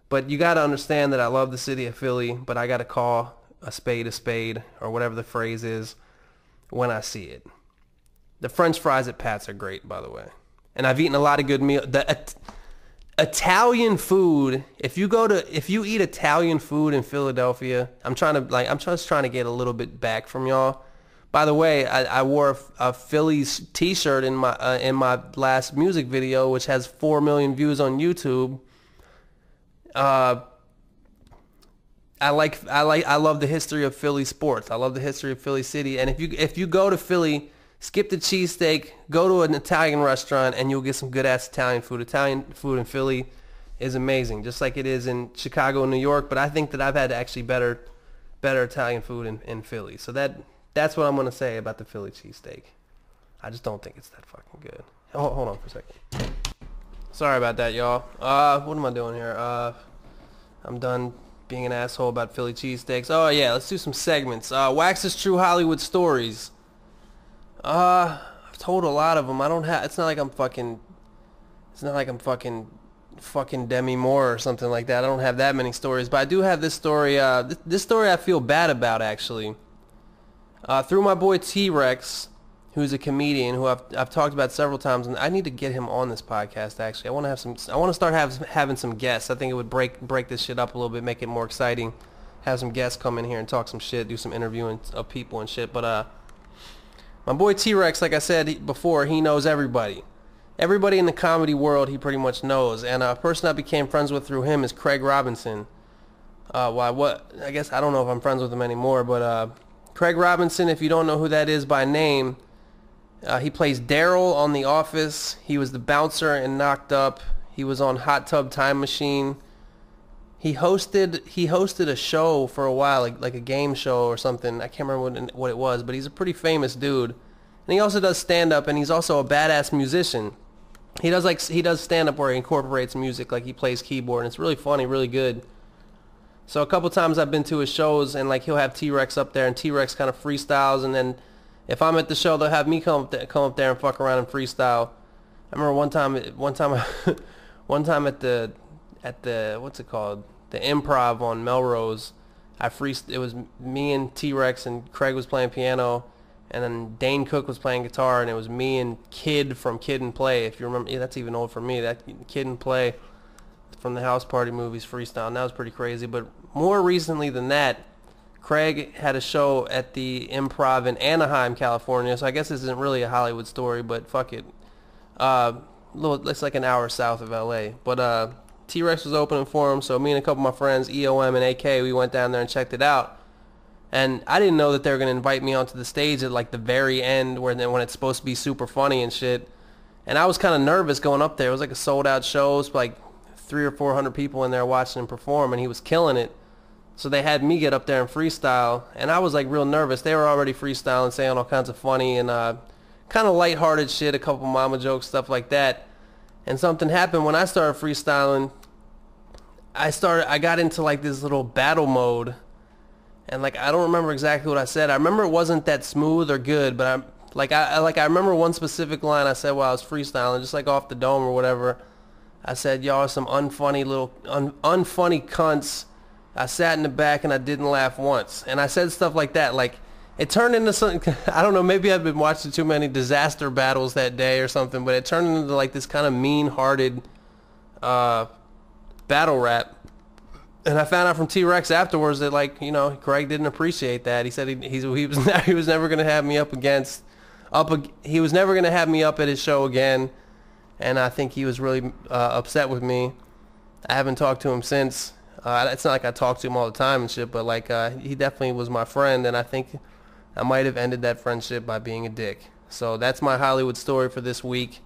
But you got to understand that I love the city of Philly, but I got to call a spade, or whatever the phrase is, when I see it. The French fries at Pat's are great, by the way. And I've eaten a lot of good meals. Italian food, if you eat Italian food in Philadelphia, I'm just trying to get a little bit back from y'all. By the way, I wore a Phillies t-shirt in my last music video, which has 4 million views on YouTube. I love the history of Philly sports. I love the history of Philly city. And if you go to Philly, skip the cheesesteak, go to an Italian restaurant, and you'll get some good-ass Italian food. Italian food in Philly is amazing, just like it is in Chicago and New York, but I think that I've had actually better Italian food in Philly. So that's what I'm going to say about the Philly cheesesteak. I just don't think it's that fucking good. Hold on for a second. Sorry about that, y'all. What am I doing here? I'm done being an asshole about Philly cheesesteaks. Oh, yeah, let's do some segments. Wax's True Hollywood Stories. I've told a lot of them. It's not like I'm fucking Demi Moore or something like that. I don't have that many stories, but I do have this story. This story I feel bad about, actually. Through my boy T-Rex, who's a comedian who I've talked about several times, and I need to get him on this podcast. Actually, I want to start having some guests. I think it would break this shit up a little bit, make it more exciting. Have some guests come in here and talk some shit, do some interviewing of people and shit. But my boy T-Rex, like I said before, he knows everybody. Everybody in the comedy world he pretty much knows. And a person I became friends with through him is Craig Robinson. I guess I don't know if I'm friends with him anymore, but Craig Robinson, if you don't know who that is by name, he plays Daryl on The Office. He was the bouncer in Knocked Up. He was on Hot Tub Time Machine. He hosted a show for a while, like a game show or something. I can't remember what it was, but he's a pretty famous dude. And he also does stand-up, and he's also a badass musician. He does stand-up where he incorporates music, like he plays keyboard, and it's really funny, really good. So a couple times I've been to his shows, and like he'll have T-Rex up there, and T-Rex kind of freestyles, and then if I'm at the show, they'll have me come up there and fuck around and freestyle. I remember one time at the what's it called, the Improv on Melrose, it was me and T-Rex, and Craig was playing piano, and then Dane Cook was playing guitar, and it was me and Kid from Kid and Play. If you remember, yeah, that's even old for me. That Kid and Play from the House Party movies freestyle, and that was pretty crazy. But more recently than that, Craig had a show at the Improv in Anaheim, California. So I guess this isn't really a Hollywood story, but fuck it. It's like an hour south of LA. But T-Rex was opening for him, so me and a couple of my friends, EOM and AK, we went down there and checked it out. And I didn't know that they were going to invite me onto the stage at like the very end when it's supposed to be super funny and shit. And I was kind of nervous going up there. It was like a sold out show. It was like 300 or 400 people in there watching him perform, and he was killing it. So they had me get up there and freestyle, and I was like real nervous. They were already freestyling, saying all kinds of funny and kind of lighthearted shit, a couple mama jokes, stuff like that. And something happened when I started freestyling. I got into like this little battle mode, and like I don't remember exactly what I said. I remember it wasn't that smooth or good, but I remember one specific line I said while I was freestyling, just like off the dome or whatever. I said, y'all are some unfunny little unfunny cunts. I sat in the back and I didn't laugh once. And I said stuff like that. Like, it turned into something, I don't know, maybe I've been watching too many disaster battles that day or something, but it turned into like this kind of mean-hearted battle rap. And I found out from T-Rex afterwards that, like, you know, Greg didn't appreciate that. He said he was never going to have me he was never going to have me up at his show again. And I think he was really upset with me. I haven't talked to him since. It's not like I talk to him all the time and shit, but, like, he definitely was my friend, and I think I might have ended that friendship by being a dick. So that's my Hollywood story for this week.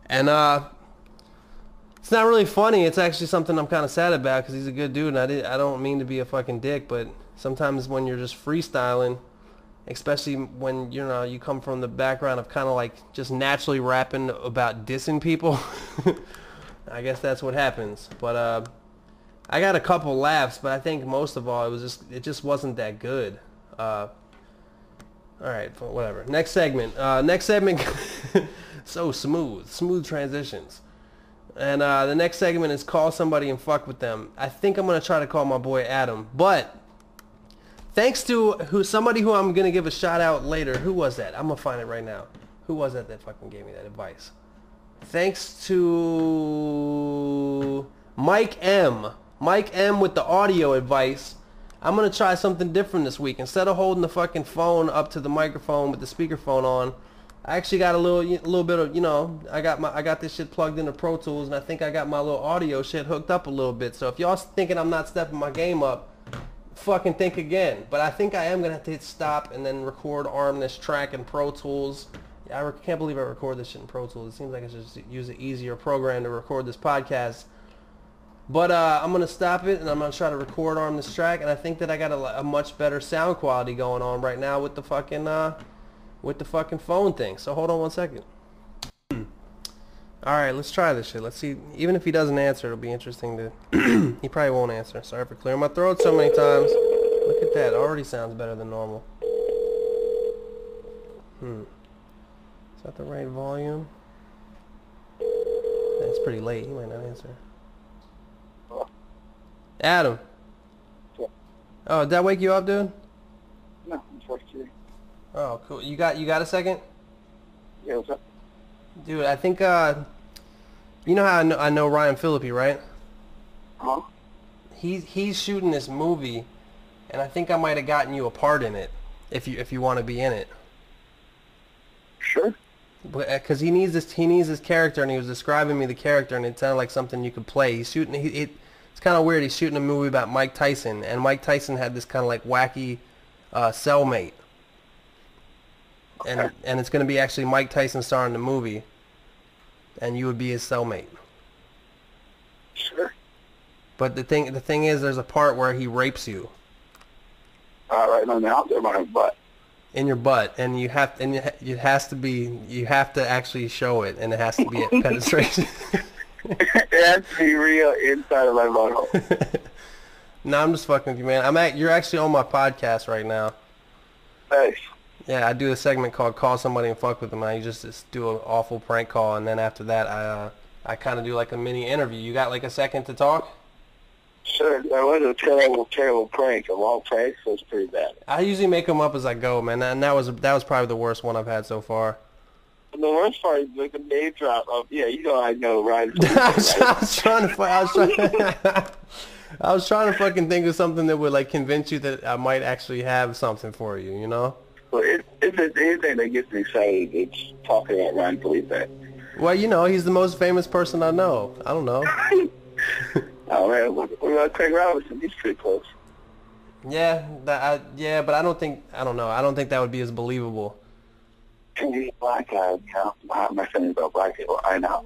And it's not really funny. It's actually something I'm kind of sad about because he's a good dude, and I don't mean to be a fucking dick, but sometimes when you're just freestyling, especially when, you know, you come from the background of kind of like just naturally rapping about dissing people, I guess that's what happens. But I got a couple laughs, but I think most of all it just wasn't that good. All right, whatever. Next segment. So smooth transitions. And the next segment is call somebody and fuck with them. I think I'm gonna try to call my boy Adam, but thanks to somebody who I'm gonna give a shout out later. Who was that? I'm gonna find it right now. Who was that fucking gave me that advice? Thanks to Mike M. Mike M with the audio advice. I'm gonna try something different this week. Instead of holding the fucking phone up to the microphone with the speakerphone on, I actually got a little bit of, you know, I got this shit plugged into Pro Tools, and I think I got my little audio shit hooked up a little bit. So if y'all thinking I'm not stepping my game up, fucking think again. But I think I am gonna have to hit stop and then arm this track in Pro Tools. I can't believe I record this shit in Pro Tools. It seems like I should just use an easier program to record this podcast. But I'm going to stop it, and I'm going to try to arm this track, and I think that I got a much better sound quality going on right now with the fucking phone thing. So hold on one second. Alright, let's try this shit. Let's see. Even if he doesn't answer, it'll be interesting to... He probably won't answer. Sorry for clearing my throat so many times. Look at that. It already sounds better than normal. Is that the right volume? It's pretty late. He might not answer. Adam. Yeah. Oh, did that wake you up, dude? No, unfortunately. Oh, cool. You got a second? Yeah, what's up? Dude, I think you know how I know Ryan Phillippe, right? Huh? He's shooting this movie, and I think I might have gotten you a part in it if you want to be in it. Sure. Because he needs this character, and he was describing me the character, and it sounded like something you could play. He's shooting it's kind of weird. He's shooting a movie about Mike Tyson, and Mike Tyson had this kind of like wacky cellmate. Okay. And it's going to be actually Mike Tyson starring the movie, and you would be his cellmate. Sure. But the thing is, there's a part where he rapes you. Right on the out there, my butt. In your butt, and you have to actually show it, and it has to be at penetration. It has to be real inside of my butthole. No, I'm just fucking with you, man. You're actually on my podcast right now. Nice. Yeah, I do a segment called "Call Somebody and Fuck with Them." I just do an awful prank call, and then after that, I kind of do like a mini interview. You got like a second to talk? Sure. That was a terrible prank. A long prank, so it's pretty bad. I usually make them up as I go, man, and that was probably the worst one I've had so far. And the worst part is like the name drop of, yeah, you know I know Ryan. I was trying to fucking think of something that would like convince you that I might actually have something for you, you know? Well, if it's anything that gets me excited, it's talking about Ryan Felipe. Well, you know, he's the most famous person I know. I don't know. Oh man, what about Craig Robinson? He's pretty close. Yeah, but I don't think that would be as believable. And he's a black guy, you know. My feelings about black people, I know.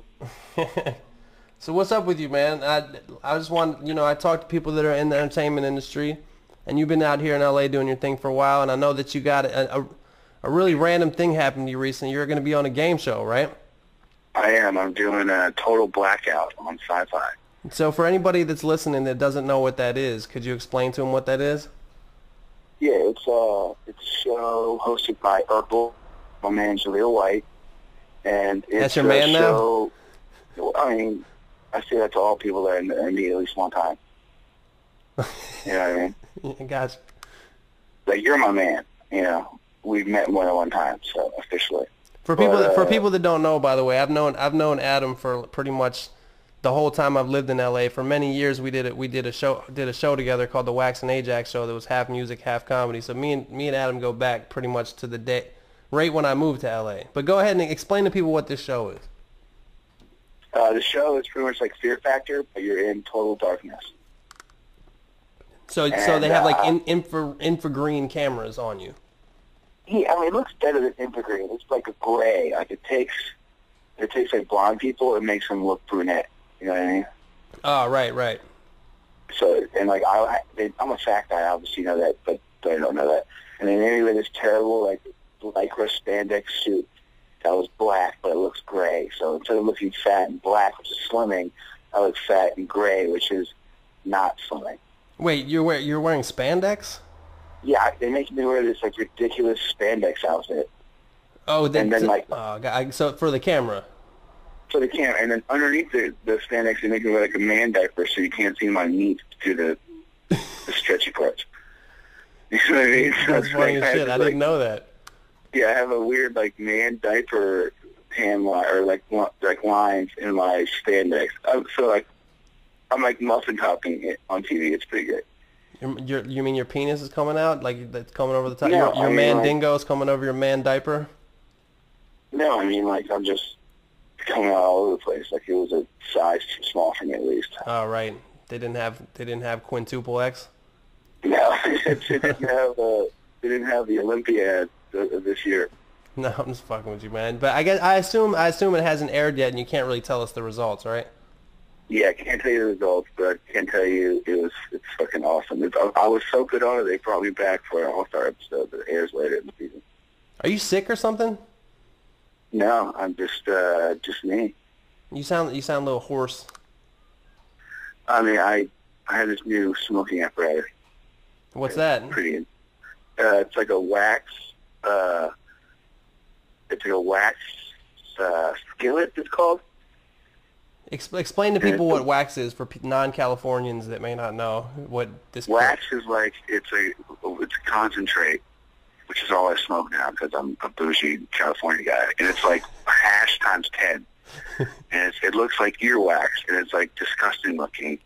So what's up with you, man? I just want, you know, I talk to people that are in the entertainment industry, and you've been out here in LA doing your thing for a while, and I know that you got a really random thing happened to you recently. You're going to be on a game show, right? I am. I'm doing a Total Blackout on Sci-Fi. So for anybody that's listening that doesn't know what that is, could you explain to them what that is? Yeah, it's a show hosted by Urkel, my man Jaleel White, and it's That's your man show, now? I mean, I say that to all people that I meet at least one time. You know what I mean? Gotcha. Like, you're my man. You know, we've met more than one time, so officially. For people that don't know, by the way, I've known Adam for pretty much the whole time I've lived in LA. For many years, we did a show together called the Wax and Ajax show that was half music, half comedy. So me and Adam go back pretty much to the day right when I moved to LA. But go ahead and explain to people what this show is. The show is pretty much like Fear Factor, but you're in total darkness. So they have like infragreen cameras on you. Yeah, I mean, it looks better than infragreen. It's like a gray. Like it takes like blonde people and makes them look brunette. You know what I mean? Oh, right. So, and like I'm a fact guy, obviously you know that, but I don't know that. And then anyway, this terrible like lycra spandex suit that was black, but it looks gray. So instead of looking fat and black, which is slimming, I look fat and gray, which is not slimming. Wait, you're wearing spandex? Yeah, they make me wear this like ridiculous spandex outfit. Oh, and then like so for the camera. For the camera, and then underneath the spandex, they make me wear like a man diaper, so you can't see my meat through the stretchy parts. You know what I mean? So That's funny as shit. I didn't know that. Yeah, I have a weird like man diaper hand line or like lines in my spandex. So like I'm like muffin topping it on TV. It's pretty good. You mean your penis is coming out? Like that's coming over the top? No, your mandingo is coming over your man diaper? No, I mean like I'm just coming out all over the place. Like it was a size too small for me at least. Oh, right. They didn't have quintuple X? No, they didn't have the Olympiad this year. No, I'm just fucking with you, man. But I assume it hasn't aired yet, and you can't really tell us the results, right? Yeah, I can't tell you the results, but I can tell you it's fucking awesome. I was so good on it, they brought me back for an all-star episode that airs later in the season. Are you sick or something? No, I'm just me. You sound a little hoarse. I mean, I have this new smoking apparatus. What's that? Pretty. It's like a wax. It's like a wax skillet. It's called. Explain to people what wax is for non-Californians that may not know what this. Wax is like it's a concentrate, which is all I smoke now because I'm a bougie California guy, and it's like hash times 10, and it looks like earwax, and it's like disgusting looking.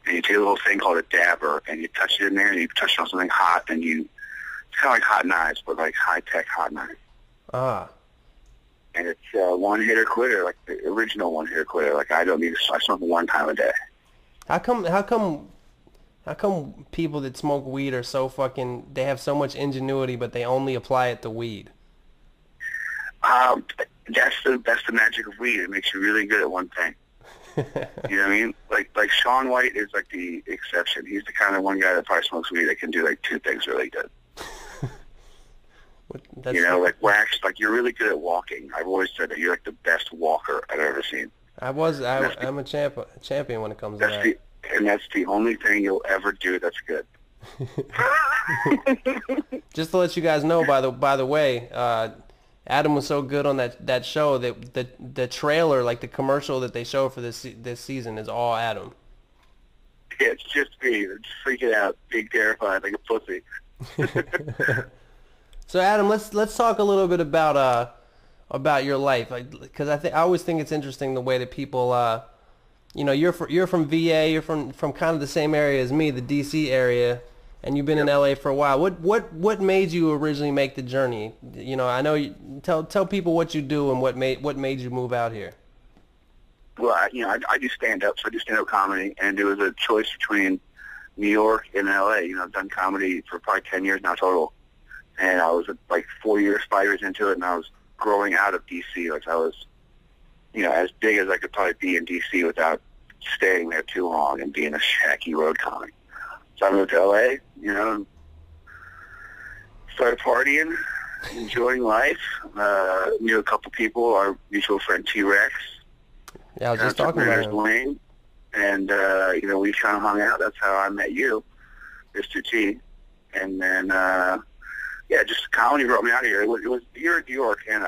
And you take a little thing called a dabber, and you touch it in there, and you touch it on something hot, and it's kind of like hot knives, but like high-tech hot knives. Ah. And it's one-hitter quitter, like the original one-hitter quitter. Like I smoke one time a day. How come people that smoke weed are so they have so much ingenuity, but they only apply it to weed? That's the magic of weed. It makes you really good at one thing. You know what I mean? Like Shaun White is like the exception. He's the kind of one guy that probably smokes weed that can do like two things really good. Like wax, like you're really good at walking. I've always said that you're like the best walker I've ever seen. I'm a champion when it comes to that. And that's the only thing you'll ever do that's good. Just to let you guys know, by the way, Adam was so good on that show that the trailer, like the commercial that they show for this season, is all Adam. Yeah, it's just me. It's freaking out, being terrified like a pussy. So Adam, let's talk a little bit about your life, because I always think it's interesting the way that people, you're from VA, you're from kind of the same area as me, the DC area, and you've been in LA for a while. What made you originally make the journey? I know tell people what you do and what made you move out here. Well, I do stand-up, so I do stand-up comedy, and it was a choice between New York and LA. I've done comedy for probably 10 years now total. And I was like 5 years into it, and I was growing out of D.C. Like I was, as big as I could probably be in D.C. without staying there too long and being a shacky road comic. So I moved to L.A., started partying, enjoying life, knew a couple people, our mutual friend T-Rex. Yeah, I was just talking about him. Wayne, and, we kind of hung out. That's how I met you, Mr. T. And then... just comedy brought me out here. It was here in New York, and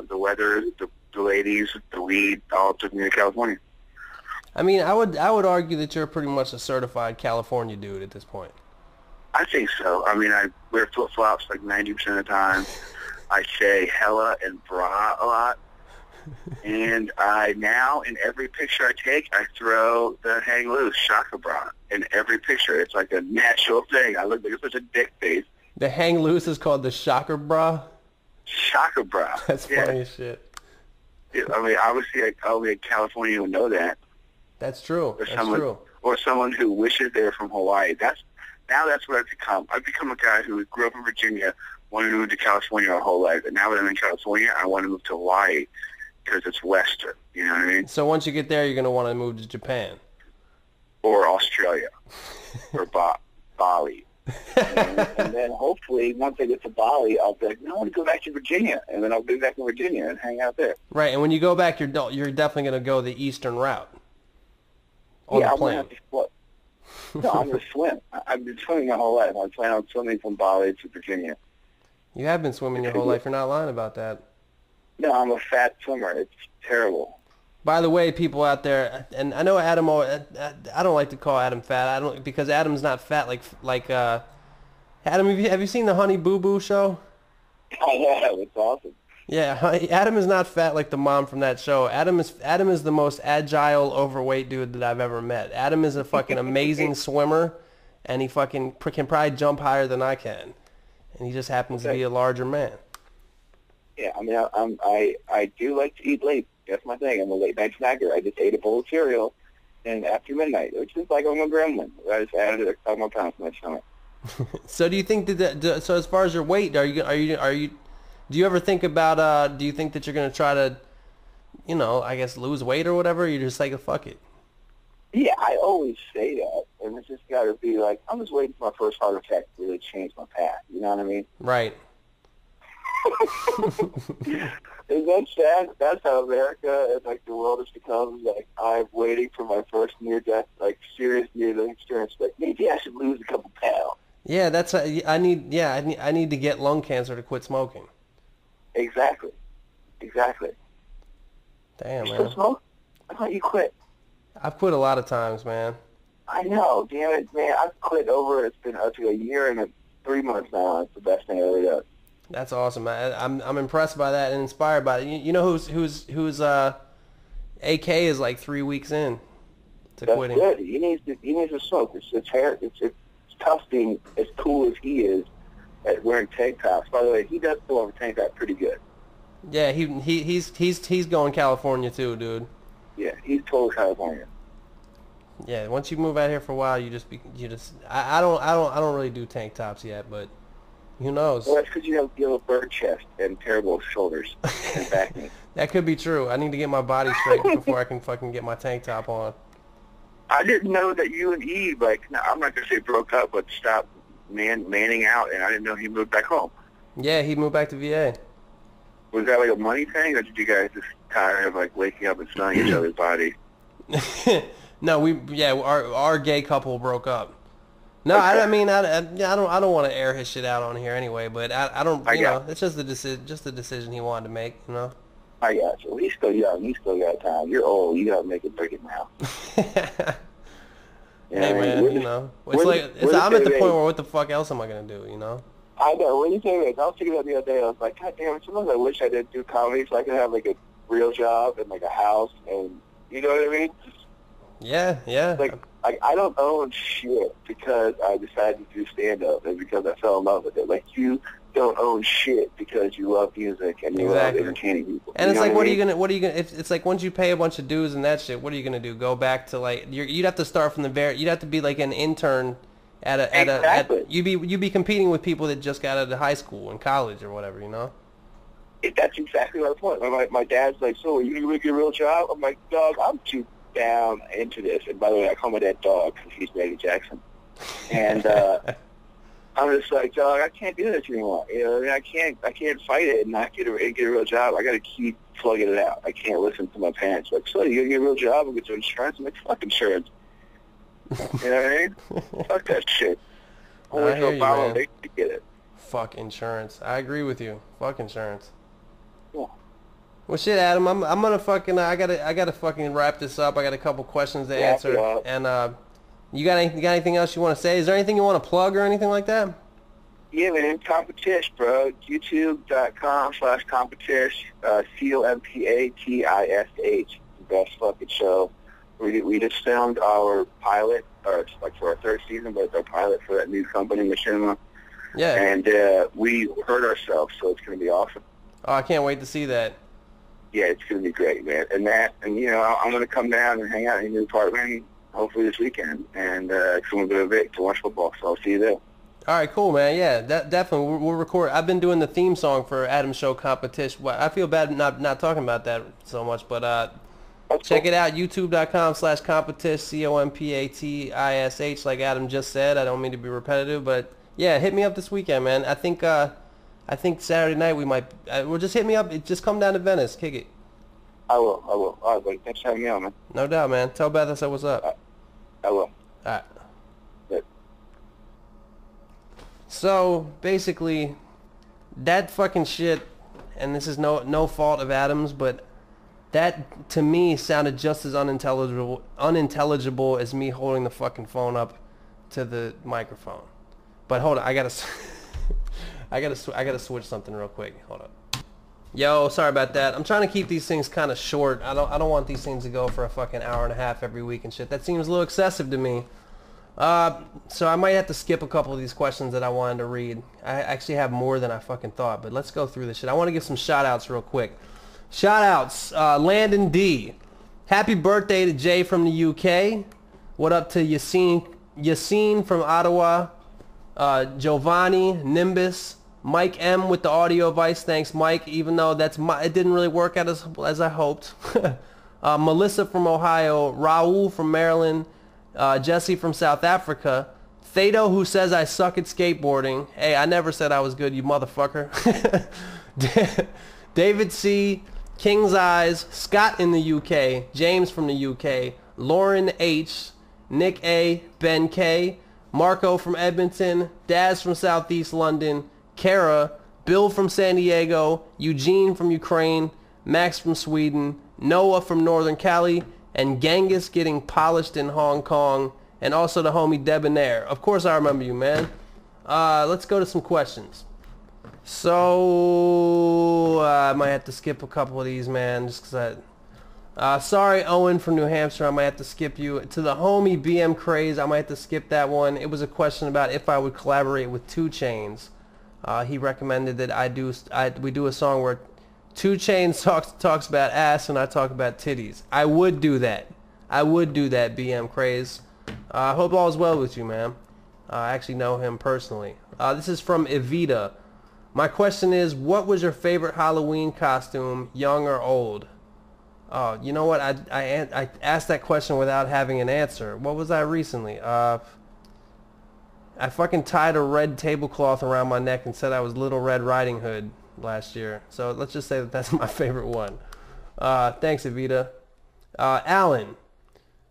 the weather, the ladies, the weed, all took me to California. I mean, I would argue that you're pretty much a certified California dude at this point. I think so. I mean, I wear flip-flops like 90% of the time. I say hella and bra a lot. And I now, in every picture I take, I throw the hang loose chakra bra in every picture. It's like a natural thing. I look like such a dick face. The hang loose is called the shocker bra? Chakra bra. That's funny as shit. Yeah, I mean, obviously, only a California would know that. That's true. Or someone who wishes they were from Hawaii. That's what I've become. I've become a guy who grew up in Virginia, wanted to move to California my whole life, and now that I'm in California, I want to move to Hawaii because it's Western. You know what I mean? So once you get there, you're going to want to move to Japan. Or Australia. Or Bali. and then hopefully, once I get to Bali, I'll be like, no, I want to go back to Virginia. And then I'll be back in Virginia and hang out there. Right, and when you go back, you're definitely going to go the eastern route. On the plane. I'm going to have to float. No, I'm going to swim. I've been swimming my whole life. I plan on swimming from Bali to Virginia. You have been swimming your whole life. You're not lying about that. No, I'm a fat swimmer. It's terrible. By the way, people out there, and I know Adam, I don't like to call Adam fat. Because Adam's not fat like Adam, have you seen the Honey Boo Boo show? I have. It's awesome. Yeah, Adam is not fat like the mom from that show. Adam is the most agile, overweight dude that I've ever met. Adam is a fucking amazing swimmer, and he fucking can probably jump higher than I can. And he just happens to be a larger man. Yeah, I mean, I do like to eat late. That's my thing. I'm a late night snacker. I just ate a bowl of cereal, and after midnight, which is like I'm a gremlin. I just added a couple more pounds to my stomach. So do you think so as far as your weight, do you ever think about do you think that you're gonna try to, I guess lose weight or whatever? You're just like, fuck it. Yeah, I always say that, and it's just got to be like, I'm just waiting for my first heart attack to really change my path. You know what I mean? Right. Is that sad? That's how America and like the world has become. Like, I'm waiting for my first near-death, like serious near-death experience. Like, maybe I should lose a couple pounds. Yeah, I need to get lung cancer to quit smoking. Exactly. Damn, you man. still smoke? I thought you quit. I've quit a lot of times, man. I know, damn it, man. I've quit it's been up to a year and 3 months now. It's the best thing I ever done. That's awesome. I'm impressed by that and inspired by it. You know who's AK is like 3 weeks in to quitting. That's good. He needs to smoke. It's tough being as cool as he is at wearing tank tops. By the way, he does pull off a tank top pretty good. Yeah, he's going California too, dude. Yeah, he's total California. Yeah, once you move out here for a while, I don't really do tank tops yet, but who knows? Well, that's because you have a bird chest and terrible shoulders and back knee. That could be true. I need to get my body straight before I can fucking get my tank top on. I didn't know that you and Eve, I'm not going to say broke up, but stopped manning out, and I didn't know he moved back home. Yeah, he moved back to VA. Was that like a money thing, or did you guys just tired of like waking up and smelling each other's body? No, our gay couple broke up. No, Okay. I mean, I don't want to air his shit out on here anyway, but I don't, it's just the decision he wanted to make, you know. I got you. He's still young. He's still got time. You're old. You got to make it break it now. Hey, man, I'm at the point where what the fuck else am I going to do, you know? I know. When you say that, I was thinking about the other day, I was like, God damn, sometimes I wish I didn't do comedy so I could have like a real job and like a house and, you know what I mean? Yeah. Like, I don't own shit because I decided to do stand-up and because I fell in love with it. Like, you don't own shit because you love music and you love entertaining people. And it's like, what are you gonna? It's like once you pay a bunch of dues and that shit, what are you gonna do? Go back to like you'd have to start from the you'd have to be like an intern you'd be competing with people that just got out of high school and college or whatever, you know. That's exactly my point. My dad's like, so are you gonna make a real job? I'm like, dog, I'm too down into this. And by the way, I call my dad dog because he's Eddie Jackson. And I'm just like, dog, I can't do this anymore. You know, I mean, I can't fight it and not get a real job. I got to keep plugging it out. I can't listen to my parents. Like, so you gonna get a real job and get your insurance? I'm like, fuck insurance. You know what I mean? Fuck that shit. I went to Obama to get it. Fuck insurance. I agree with you. Fuck insurance. Yeah. Well, shit, Adam. I'm gonna fucking. I gotta fucking wrap this up. I got a couple questions to answer. And you got anything else you want to say? Is there anything you want to plug or anything like that? Yeah, man, Competish, bro. YouTube.com/Competish. COMPATISH. Best fucking show. We just filmed our pilot, or it's like for our third season, but it's our pilot for that new company, Machinima. Yeah. And we hurt ourselves, so it's going to be awesome. Oh, I can't wait to see that. Yeah, it's going to be great, man. And you know, I'm going to come down and hang out in your new apartment, hopefully this weekend, and come a bit of it to watch football. So I'll see you there. All right, cool, man. Yeah, definitely. We'll record. I've been doing the theme song for Adam's show Competition. Well, I feel bad not talking about that so much, but check it out, youtube.com/Competish, COMPATISH, like Adam just said. I don't mean to be repetitive, but yeah, hit me up this weekend, man. I think Saturday night we might. Well, just hit me up. Just come down to Venice, kick it. I will. All right, buddy. Thanks for having me on, man. No doubt, man. Tell Beth I said what's up. I will. All right. Good. So basically, that fucking shit, and this is no fault of Adam's, but that to me sounded just as unintelligible as me holding the fucking phone up to the microphone. But hold on, I gotta switch something real quick. Hold up. Yo, sorry about that. I'm trying to keep these things kind of short. I don't want these things to go for a fucking hour and a half every week and shit. That seems a little excessive to me. So I might have to skip a couple of these questions that I wanted to read. I actually have more than I fucking thought, but let's go through this shit. I want to give some shout-outs real quick. Shout-outs, Landon D. Happy birthday to Jay from the UK. What up to Yassine from Ottawa. Giovanni, Nimbus, Mike M with the audio advice. Thanks, Mike, even though it didn't really work out as I hoped. Melissa from Ohio, Raul from Maryland, Jesse from South Africa, Thado, who says I suck at skateboarding. Hey, I never said I was good, you motherfucker. David C, King's Eyes, Scott in the UK, James from the UK, Lauren H, Nick A, Ben K, Marco from Edmonton, Daz from Southeast London, Kara, Bill from San Diego, Eugene from Ukraine, Max from Sweden, Noah from Northern Cali, and Genghis getting polished in Hong Kong, and also the homie Debonair. Of course I remember you, man. Let's go to some questions. So, I might have to skip a couple of these, man, just because sorry, Owen from New Hampshire, I might have to skip you. To the homie BM Craze, I might have to skip that one. It was a question about if I would collaborate with 2 Chainz. He recommended that we do a song where 2 Chainz talks about ass and I talk about titties. I would do that. BM Craze. I hope all is well with you, man. I actually know him personally. This is from Evita. My question is, what was your favorite Halloween costume, young or old? Oh, you know what? I asked that question without having an answer. What was I recently? I fucking tied a red tablecloth around my neck and said I was Little Red Riding Hood last year. So let's just say that that's my favorite one. Thanks, Evita. Alan.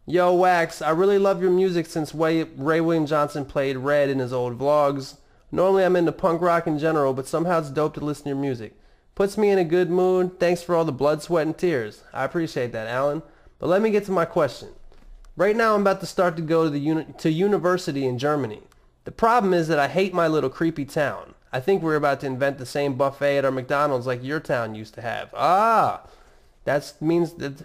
Yo, Wax, I really love your music since Ray William Johnson played Red in his old vlogs. Normally I'm into punk rock in general, but somehow it's dope to listen to your music. Puts me in a good mood. Thanks for all the blood, sweat, and tears. I appreciate that, Alan. But let me get to my question. Right now I'm about to start to go to university in Germany. The problem is that I hate my little creepy town. I think we're about to invent the same buffet at our McDonald's like your town used to have. That means that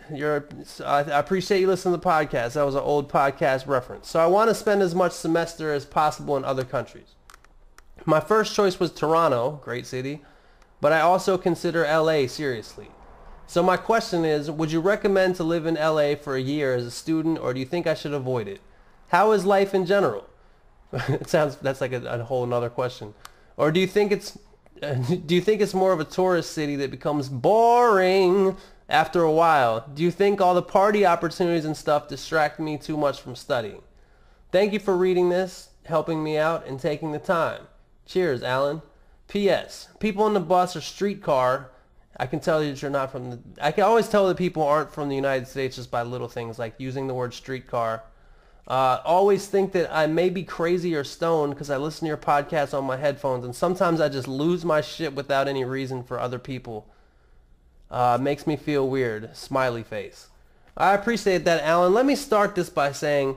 I appreciate you listening to the podcast. That was an old podcast reference. So I want to spend as much semester as possible in other countries. My first choice was Toronto, great city, but I also consider LA seriously. So my question is, would you recommend to live in LA for a year as a student, or do you think I should avoid it? How is life in general? That's like a whole another question. Or do you think it's more of a tourist city that becomes boring after a while? Do you think all the party opportunities and stuff distract me too much from studying? Thank you for reading this, helping me out, and taking the time. Cheers, Alan. P.S. People on the bus or streetcar, I can tell you that you're not from the... I can always tell that people aren't from the United States just by little things like using the word streetcar. Always think that I may be crazy or stoned because I listen to your podcast on my headphones, and sometimes I just lose my shit without any reason for other people. Makes me feel weird. Smiley face. I appreciate that, Alan. Let me start this by saying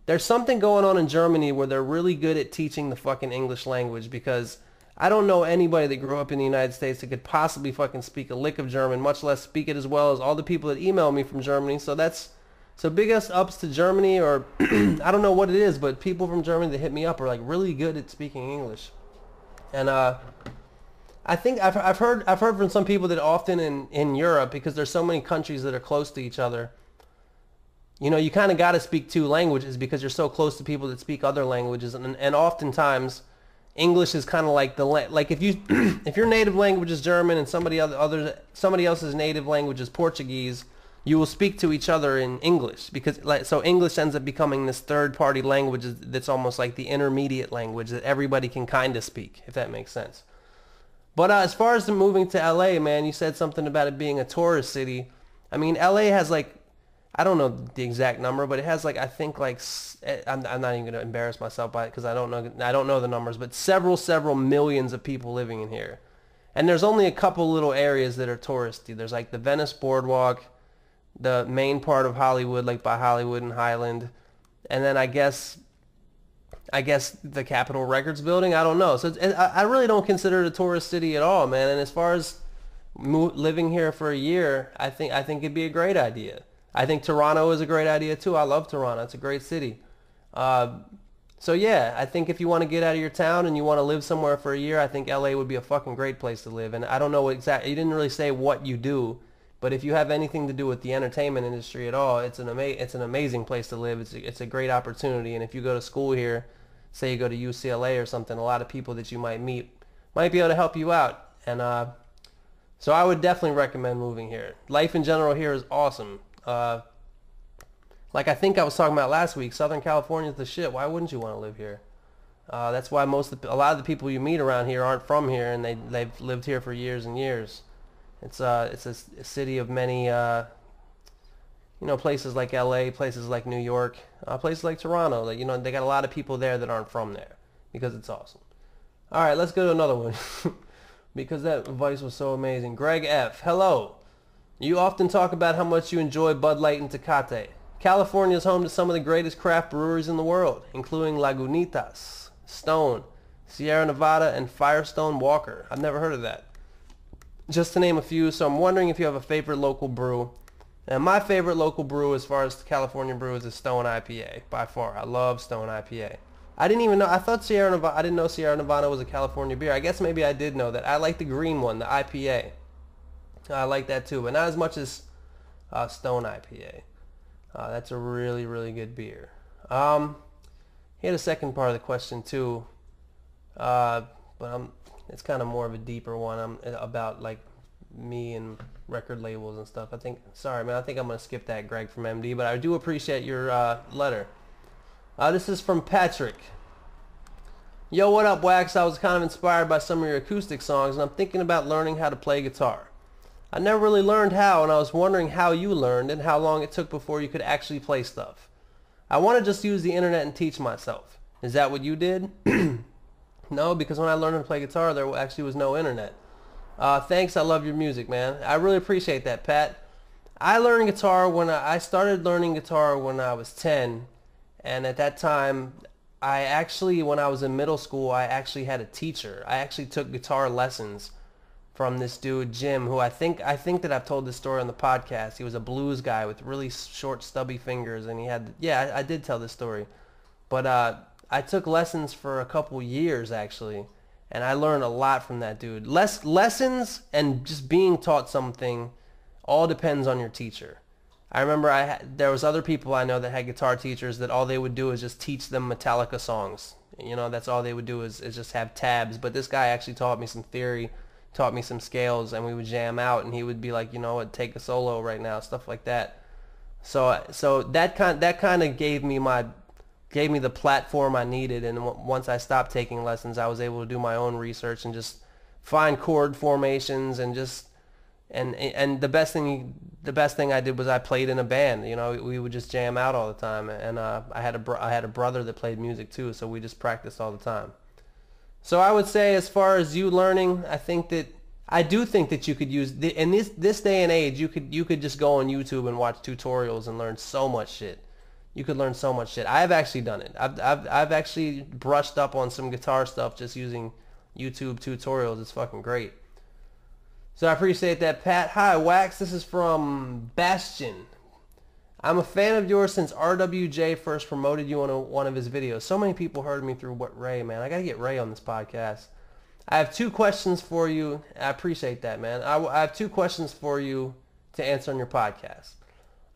there's something going on in Germany where they're really good at teaching the fucking English language, because I don't know anybody that grew up in the United States that could possibly fucking speak a lick of German, much less speak it as well as all the people that email me from Germany. So big ups to Germany, or I don't know what it is, but people from Germany that hit me up are like really good at speaking English. And I think I've heard from some people that often in Europe, because there's so many countries that are close to each other, you know, you kind of got to speak two languages because you're so close to people that speak other languages, and oftentimes English is kind of like like if your native language is German and somebody else's native language is Portuguese, you will speak to each other in English, because so English ends up becoming this third party language that's almost like the intermediate language that everybody can kind of speak, if that makes sense. But as far as the moving to LA, man, you said something about it being a tourist city. I mean, LA has like, I don't know the exact number, but it has like, I think like, I'm not even going to embarrass myself by it because I don't know the numbers, but several millions of people living in here. And there's only a couple little areas that are touristy. There's like the Venice Boardwalk, the main part of Hollywood, like by Hollywood and Highland, and then I guess the Capitol Records building. I don't know. So I really don't consider it a tourist city at all, man. And as far as living here for a year, I think it'd be a great idea. I think Toronto is a great idea too. I love Toronto. It's a great city. So yeah, I think if you want to get out of your town and you want to live somewhere for a year, I think LA would be a fucking great place to live. And I don't know what exactly, you didn't really say what you do, but if you have anything to do with the entertainment industry at all, it's an amazing place to live. It's a great opportunity. And if you go to school here, say you go to UCLA or something, a lot of people that you might meet might be able to help you out. And so I would definitely recommend moving here. Life in general here is awesome. Like I think I was talking about last week, Southern California is the shit. Why wouldn't you want to live here? That's why a lot of the people you meet around here aren't from here, and they've lived here for years and years. It's a city of many, places like LA, places like New York, places like Toronto. Like, they got a lot of people there that aren't from there because it's awesome. All right, let's go to another one because that advice was so amazing. Greg F. Hello. You often talk about how much you enjoy Bud Light and Tecate. California is home to some of the greatest craft breweries in the world, including Lagunitas, Stone, Sierra Nevada, and Firestone Walker. I've never heard of that. Just to name a few, so I'm wondering if you have a favorite local brew. And my favorite local brew as far as California brews is Stone IPA, by far. I love Stone IPA. I didn't even know, I didn't know Sierra Nevada was a California beer. I guess maybe I did know that. I like the green one, the IPA. I like that too, but not as much as Stone IPA. That's a really, really good beer. He had a second part of the question too, but it's kind of more of a deeper one. About like me and record labels and stuff. Sorry man, I think I'm going to skip that, Greg from MD, but I do appreciate your letter. This is from Patrick. Yo, what up, Wax? I was kind of inspired by some of your acoustic songs, and I'm thinking about learning how to play guitar. I never really learned how, and I was wondering how you learned and how long it took before you could actually play stuff. I want to just use the internet and teach myself. Is that what you did? No, because when I learned how to play guitar, there actually was no internet. Thanks, I love your music, man. I really appreciate that, Pat. I started learning guitar when I was 10, and at that time, when I was in middle school, I actually had a teacher. I actually took guitar lessons from this dude, Jim, who I think that I've told this story on the podcast. He was a blues guy with really short, stubby fingers, and I did tell this story. But I took lessons for a couple years, actually, and I learned a lot from that dude. Lessons and just being taught something all depends on your teacher. I remember there was other people I know that had guitar teachers that all they would do is just teach them Metallica songs. That's all they would do is just have tabs. But this guy actually taught me some theory, taught me some scales, and we would jam out, and he would be like, take a solo right now, stuff like that. So that kind of gave me the platform I needed, and once I stopped taking lessons, I was able to do my own research and just find chord formations and the best thing I did was I played in a band. We would just jam out all the time, and I had a brother that played music too, so we just practiced all the time. So I would say, as far as you learning, I do think that you could use in this day and age, you could just go on YouTube and watch tutorials and learn so much shit. You could learn so much shit. I have actually done it. I've actually brushed up on some guitar stuff just using YouTube tutorials. It's fucking great. So I appreciate that, Pat. Hi, Wax. This is from Bastion. I'm a fan of yours since RWJ first promoted you on one of his videos. So many people heard me through Ray, man. I got to get Ray on this podcast. I have 2 questions for you. I appreciate that, man. I have 2 questions for you to answer on your podcast.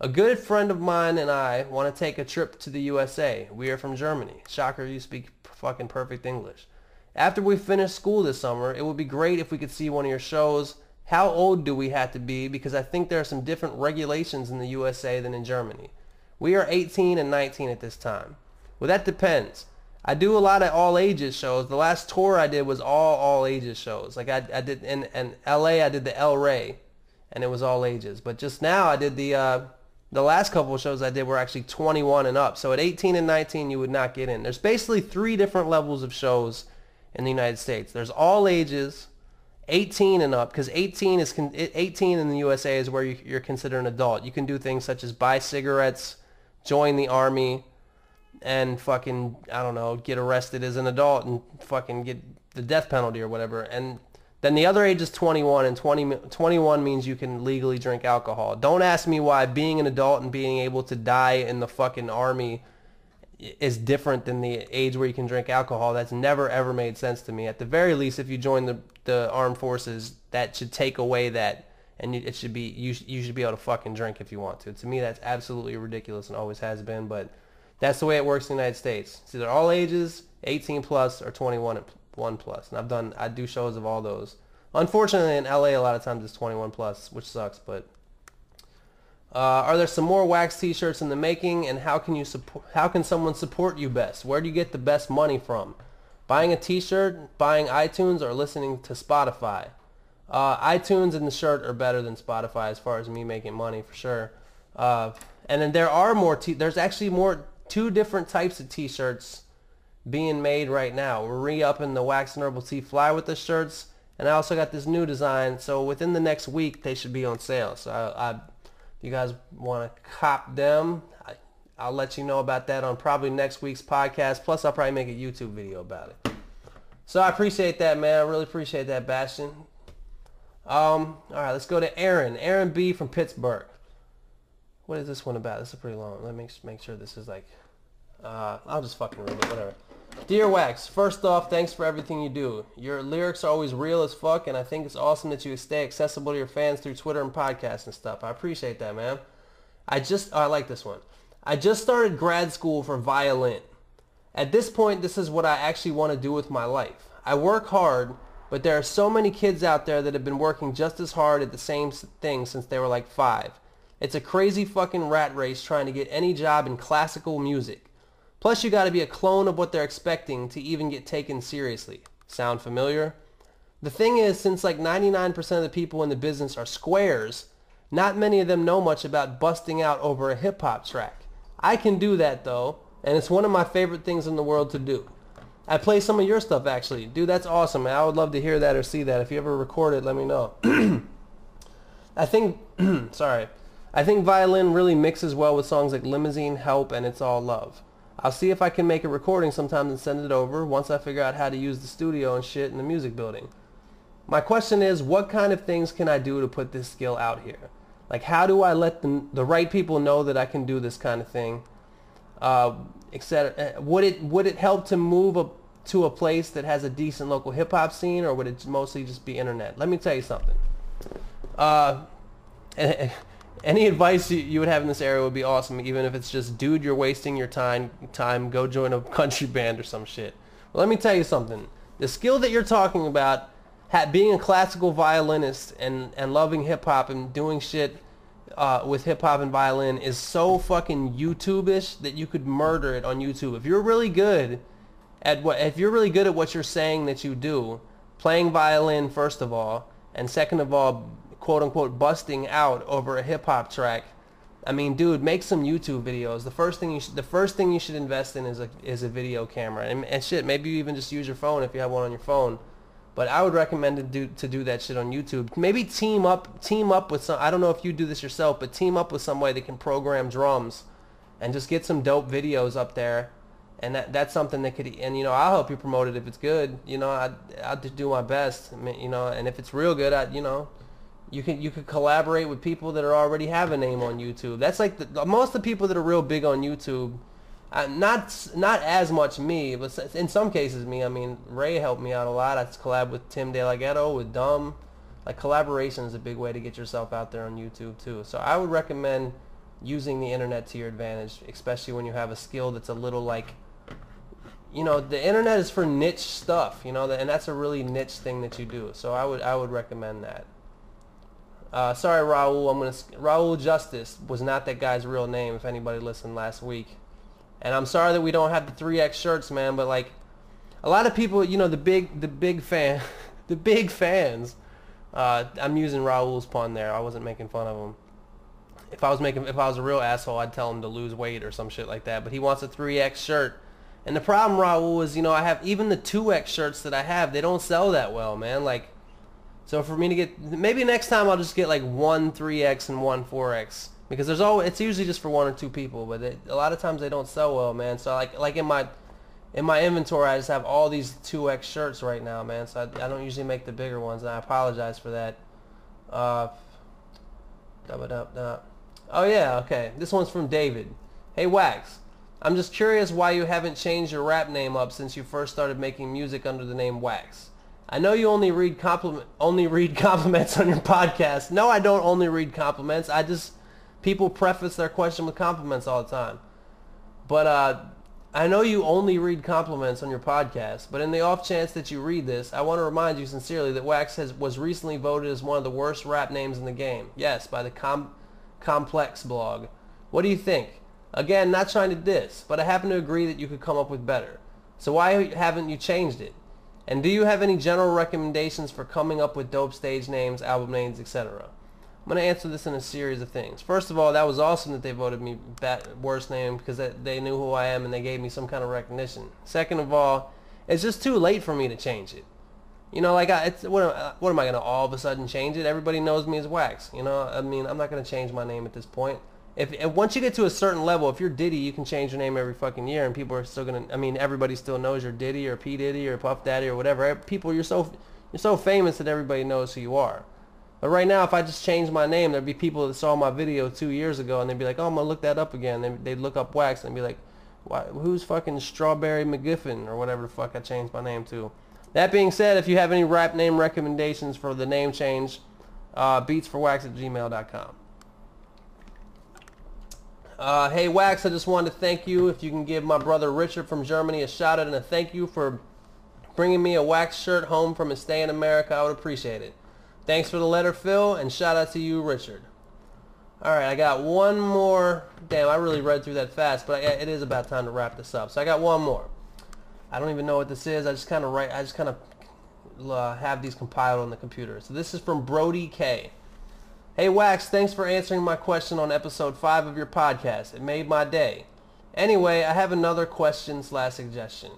A good friend of mine and I want to take a trip to the USA. We are from Germany. Shocker, you speak fucking perfect English. After we finish school this summer, it would be great if we could see one of your shows. How old do we have to be? Because I think there are some different regulations in the USA than in Germany. We are 18 and 19 at this time. Well, that depends. I do a lot of all ages shows. The last tour I did was all ages shows. Like I did in LA, I did the El Rey, and it was all ages. But just now I did the last couple of shows I did were actually 21 and up. So at 18 and 19 you would not get in. There's basically 3 different levels of shows in the United States. There's all ages, 18 and up, because 18 in the USA is where you're considered an adult. You can do things such as buy cigarettes, join the army, and fucking, I don't know, get arrested as an adult and fucking get the death penalty or whatever. And then the other age is 21, and 21 means you can legally drink alcohol. Don't ask me why being an adult and being able to die in the fucking army is different than the age where you can drink alcohol. That's never ever made sense to me. At the very least, if you join the armed forces, that should take away that, and it should be you should be able to fucking drink if you want to. To me, that's absolutely ridiculous and always has been. But that's the way it works in the United States. It's either all ages, 18 plus, or 21 plus. And I do shows of all those. Unfortunately, in LA, a lot of times it's 21 plus, which sucks. But are there some more Wax t-shirts in the making, and how can someone support you best? Where do you get the best money from? Buying a t-shirt, buying iTunes, or listening to Spotify? iTunes and the shirt are better than Spotify as far as me making money, for sure. And then there are more. There's actually 2 different types of t-shirts being made right now. We're re-upping the Wax and Herbal Tea Fly with the shirts, and I also got this new design. So within the next week, they should be on sale. So if you guys want to cop them, I'll let you know about that on probably next week's podcast. Plus, I'll probably make a YouTube video about it. So I appreciate that, man. I really appreciate that, Bastion. All right, let's go to Aaron. Aaron B. from Pittsburgh. What is this one about? This is pretty long. Let me make sure this is like... I'll just fucking read it, whatever. Dear Wax, first off, thanks for everything you do. Your lyrics are always real as fuck, and I think it's awesome that you stay accessible to your fans through Twitter and podcasts and stuff. I appreciate that, man. I like this one. I just started grad school for violin. At this point, this is what I actually want to do with my life. I work hard, but there are so many kids out there that have been working just as hard at the same thing since they were like 5. It's a crazy fucking rat race trying to get any job in classical music. Plus, you got to be a clone of what they're expecting to even get taken seriously. Sound familiar? The thing is, since like 99% of the people in the business are squares, not many of them know much about busting out over a hip-hop track. I can do that, though, and it's one of my favorite things in the world to do. I play some of your stuff, actually. Dude, that's awesome, man. I would love to hear that or see that. If you ever record it, let me know. I think violin really mixes well with songs like Limousine, Help, and It's All Love. I'll see if I can make a recording sometime and send it over once I figure out how to use the studio and shit in the music building. My question is, what kind of things can I do to put this skill out here? Like, how do I let the right people know that I can do this kind of thing, etc.? Would it help to move to a place that has a decent local hip-hop scene, or would it mostly just be internet? Let me tell you something. Any advice you would have in this area would be awesome, even if it's just, dude, you're wasting your time, go join a country band or some shit. Well, let me tell you something. The skill that you're talking about, being a classical violinist and loving hip-hop and doing shit with hip-hop and violin is so fucking YouTube-ish that you could murder it on YouTube. If you're really good at what you're saying that you do, playing violin first of all, and second of all, quote-unquote busting out over a hip-hop track, I mean, dude, make some YouTube videos. The first thing you should invest in is a video camera, and shit, maybe you even just use your phone if you have one on your phone. But I would recommend to do that shit on YouTube. Maybe team up with some, I don't know if you do this yourself, but team up with somebody that can program drums and just get some dope videos up there And that's something that could, and you know, I'll help you promote it if it's good. You know, I'll just do my best. I mean, you know, and if it's real good, you know, you could collaborate with people that already have a name on YouTube. That's like most of the people that are real big on YouTube. Not as much me, but in some cases me. I mean, Ray helped me out a lot. I collab with Tim De La Ghetto, with Dumb. Like, collaboration is a big way to get yourself out there on YouTube too. So I would recommend using the internet to your advantage, especially when you have a skill that's a little like, you know, the internet is for niche stuff, you know, and that's a really niche thing that you do. So I would recommend that. Sorry, Raul. Raul Justice was not that guy's real name. If anybody listened last week, and I'm sorry that we don't have the 3X shirts, man. But like, a lot of people, you know, the big fans. I'm using Raul's pun there. I wasn't making fun of him. If I was a real asshole, I'd tell him to lose weight or some shit like that. But he wants a 3X shirt. And the problem, Raul, is, you know, I have even the 2X shirts that I have, they don't sell that well, man. Like, so for me to get, maybe next time I'll just get like one 3X and one 4X, because it's usually just for one or two people, but a lot of times they don't sell well, man. So like in my inventory, I just have all these 2X shirts right now, man. So I don't usually make the bigger ones, and I apologize for that. Oh yeah, okay. This one's from David. Hey Wax, I'm just curious why you haven't changed your rap name up since you first started making music under the name Wax. I know you only read compliments on your podcast. No, I don't only read compliments. People preface their question with compliments all the time. But I know you only read compliments on your podcast, but in the off chance that you read this, I want to remind you sincerely that Wax was recently voted as one of the worst rap names in the game. Yes, by the Complex blog. What do you think? Again, not trying to diss, but I happen to agree that you could come up with better. So why haven't you changed it? And do you have any general recommendations for coming up with dope stage names, album names, etc.? I'm going to answer this in a series of things. First of all, that was awesome that they voted me worst name, because they knew who I am and they gave me some kind of recognition. Second of all, it's just too late for me to change it. You know, like, what am I going to all of a sudden change it? Everybody knows me as Wax. You know, I mean, I'm not going to change my name at this point. If once you get to a certain level, if you're Diddy, you can change your name every fucking year, and people are still gonna. I mean, everybody still knows you're Diddy or P Diddy or Puff Daddy or whatever. People, you're so famous that everybody knows who you are. But right now, if I just change my name, there'd be people that saw my video 2 years ago, and they'd be like, "Oh, I'm gonna look that up again." They'd look up Wax and be like, "Who's fucking Strawberry McGiffin or whatever the fuck I changed my name to?" That being said, if you have any rap name recommendations for the name change, beatsforwax@gmail.com. Hey Wax, I just wanted to thank you. If you can give my brother Richard from Germany a shout out and a thank you for bringing me a Wax shirt home from his stay in America, I would appreciate it. Thanks for the letter, Phil, and shout out to you, Richard. Alright, I got one more. Damn, I really read through that fast, but it is about time to wrap this up. So I got one more. I don't even know what this is. I just kind of have these compiled on the computer. So this is from Brody K. Hey Wax, thanks for answering my question on episode 5 of your podcast. It made my day. Anyway, I have another question/suggestion.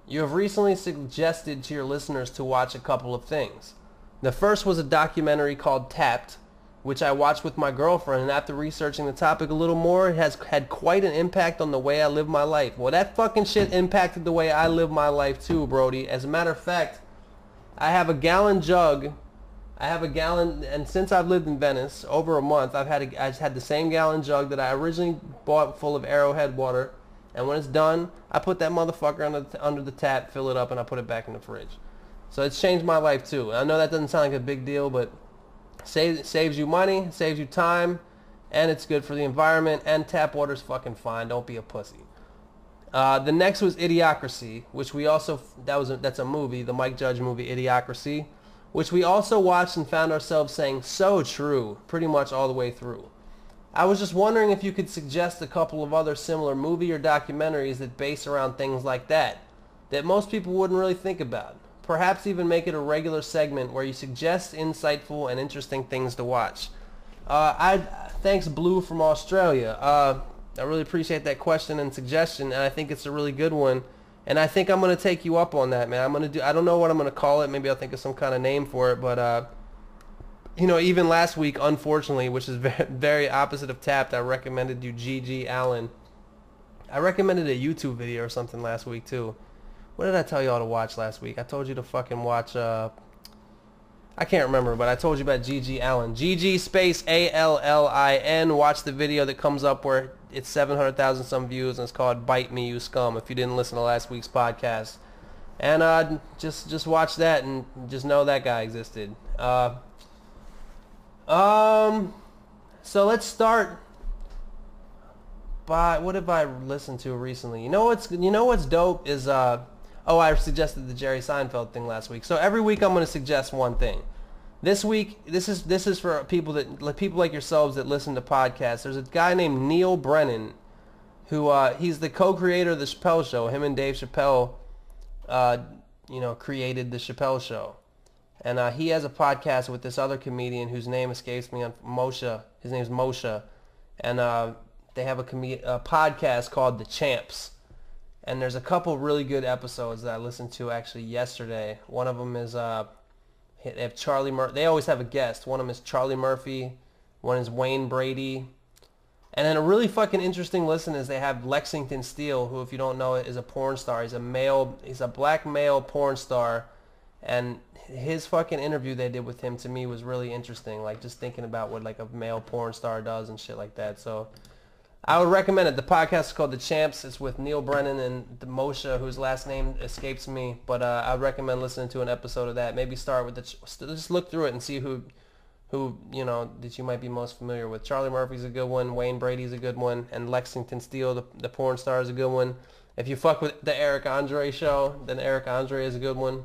You have recently suggested to your listeners to watch a couple of things. The first was a documentary called Tapped, which I watched with my girlfriend, and after researching the topic a little more, it has had quite an impact on the way I live my life. Well, that fucking shit impacted the way I live my life too, Brody. As a matter of fact, I have a gallon jug. And since I've lived in Venice over a month, I've had the same gallon jug that I originally bought full of Arrowhead water, and when it's done, I put that motherfucker under the tap, fill it up, and I put it back in the fridge. So it's changed my life too. I know that doesn't sound like a big deal, but saves you money, saves you time, and it's good for the environment, and tap water's fucking fine. Don't be a pussy. The next was Idiocracy, which we also, that's a movie, the Mike Judge movie Idiocracy, which we also watched and found ourselves saying so true pretty much all the way through. I was just wondering if you could suggest a couple of other similar movie or documentaries that base around things like that most people wouldn't really think about. Perhaps even make it a regular segment where you suggest insightful and interesting things to watch. Thanks Blue from Australia. I really appreciate that question and suggestion, and I think it's a really good one. And I think I'm going to take you up on that, man. I don't know what I'm going to call it. Maybe I'll think of some kind of name for it. But, you know, even last week, unfortunately, which is very, very opposite of Tapped, I recommended you G.G. Allen. I recommended a YouTube video or something last week too. What did I tell y'all to watch last week? I told you to fucking watch, I can't remember, but I told you about Gigi Allen. Gigi space Allin. Watch the video that comes up where it's 700,000 some views, and it's called Bite Me, You Scum, if you didn't listen to last week's podcast. And just watch that and just know that guy existed. So let's start by, what have I listened to recently? You know what's dope is I suggested the Jerry Seinfeld thing last week. So every week I'm going to suggest one thing. This week, this is for people like yourselves that listen to podcasts. There's a guy named Neil Brennan who he's the co-creator of the Chappelle Show. Him and Dave Chappelle created the Chappelle Show. And he has a podcast with this other comedian whose name escapes me, on Moshe. His name's Moshe. And they have a podcast called The Champs. And there's a couple really good episodes that I listened to actually yesterday. One of them is they have Charlie Murphy. They always have a guest. One of them is Charlie Murphy. One is Wayne Brady. And then a really fucking interesting listen is they have Lexington Steele, who, if you don't know it, is a porn star. He's a black male porn star. And his fucking interview they did with him, to me, was really interesting. Like, just thinking about what like a male porn star does and shit like that. So I would recommend it. The podcast is called The Champs. It's with Neil Brennan and the Moshe, whose last name escapes me. But I would recommend listening to an episode of that. Maybe start with just look through it and see who that you might be most familiar with. Charlie Murphy's a good one. Wayne Brady's a good one. And Lexington Steele, the porn star, is a good one. If you fuck with the Eric Andre show, then Eric Andre is a good one.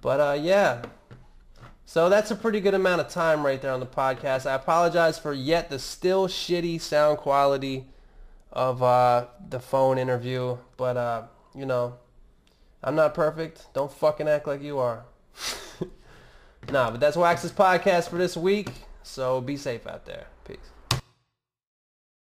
But yeah. So that's a pretty good amount of time right there on the podcast. I apologize for yet the still shitty sound quality of the phone interview. But, I'm not perfect. Don't fucking act like you are. Nah, but that's Wax's podcast for this week. So be safe out there. Peace.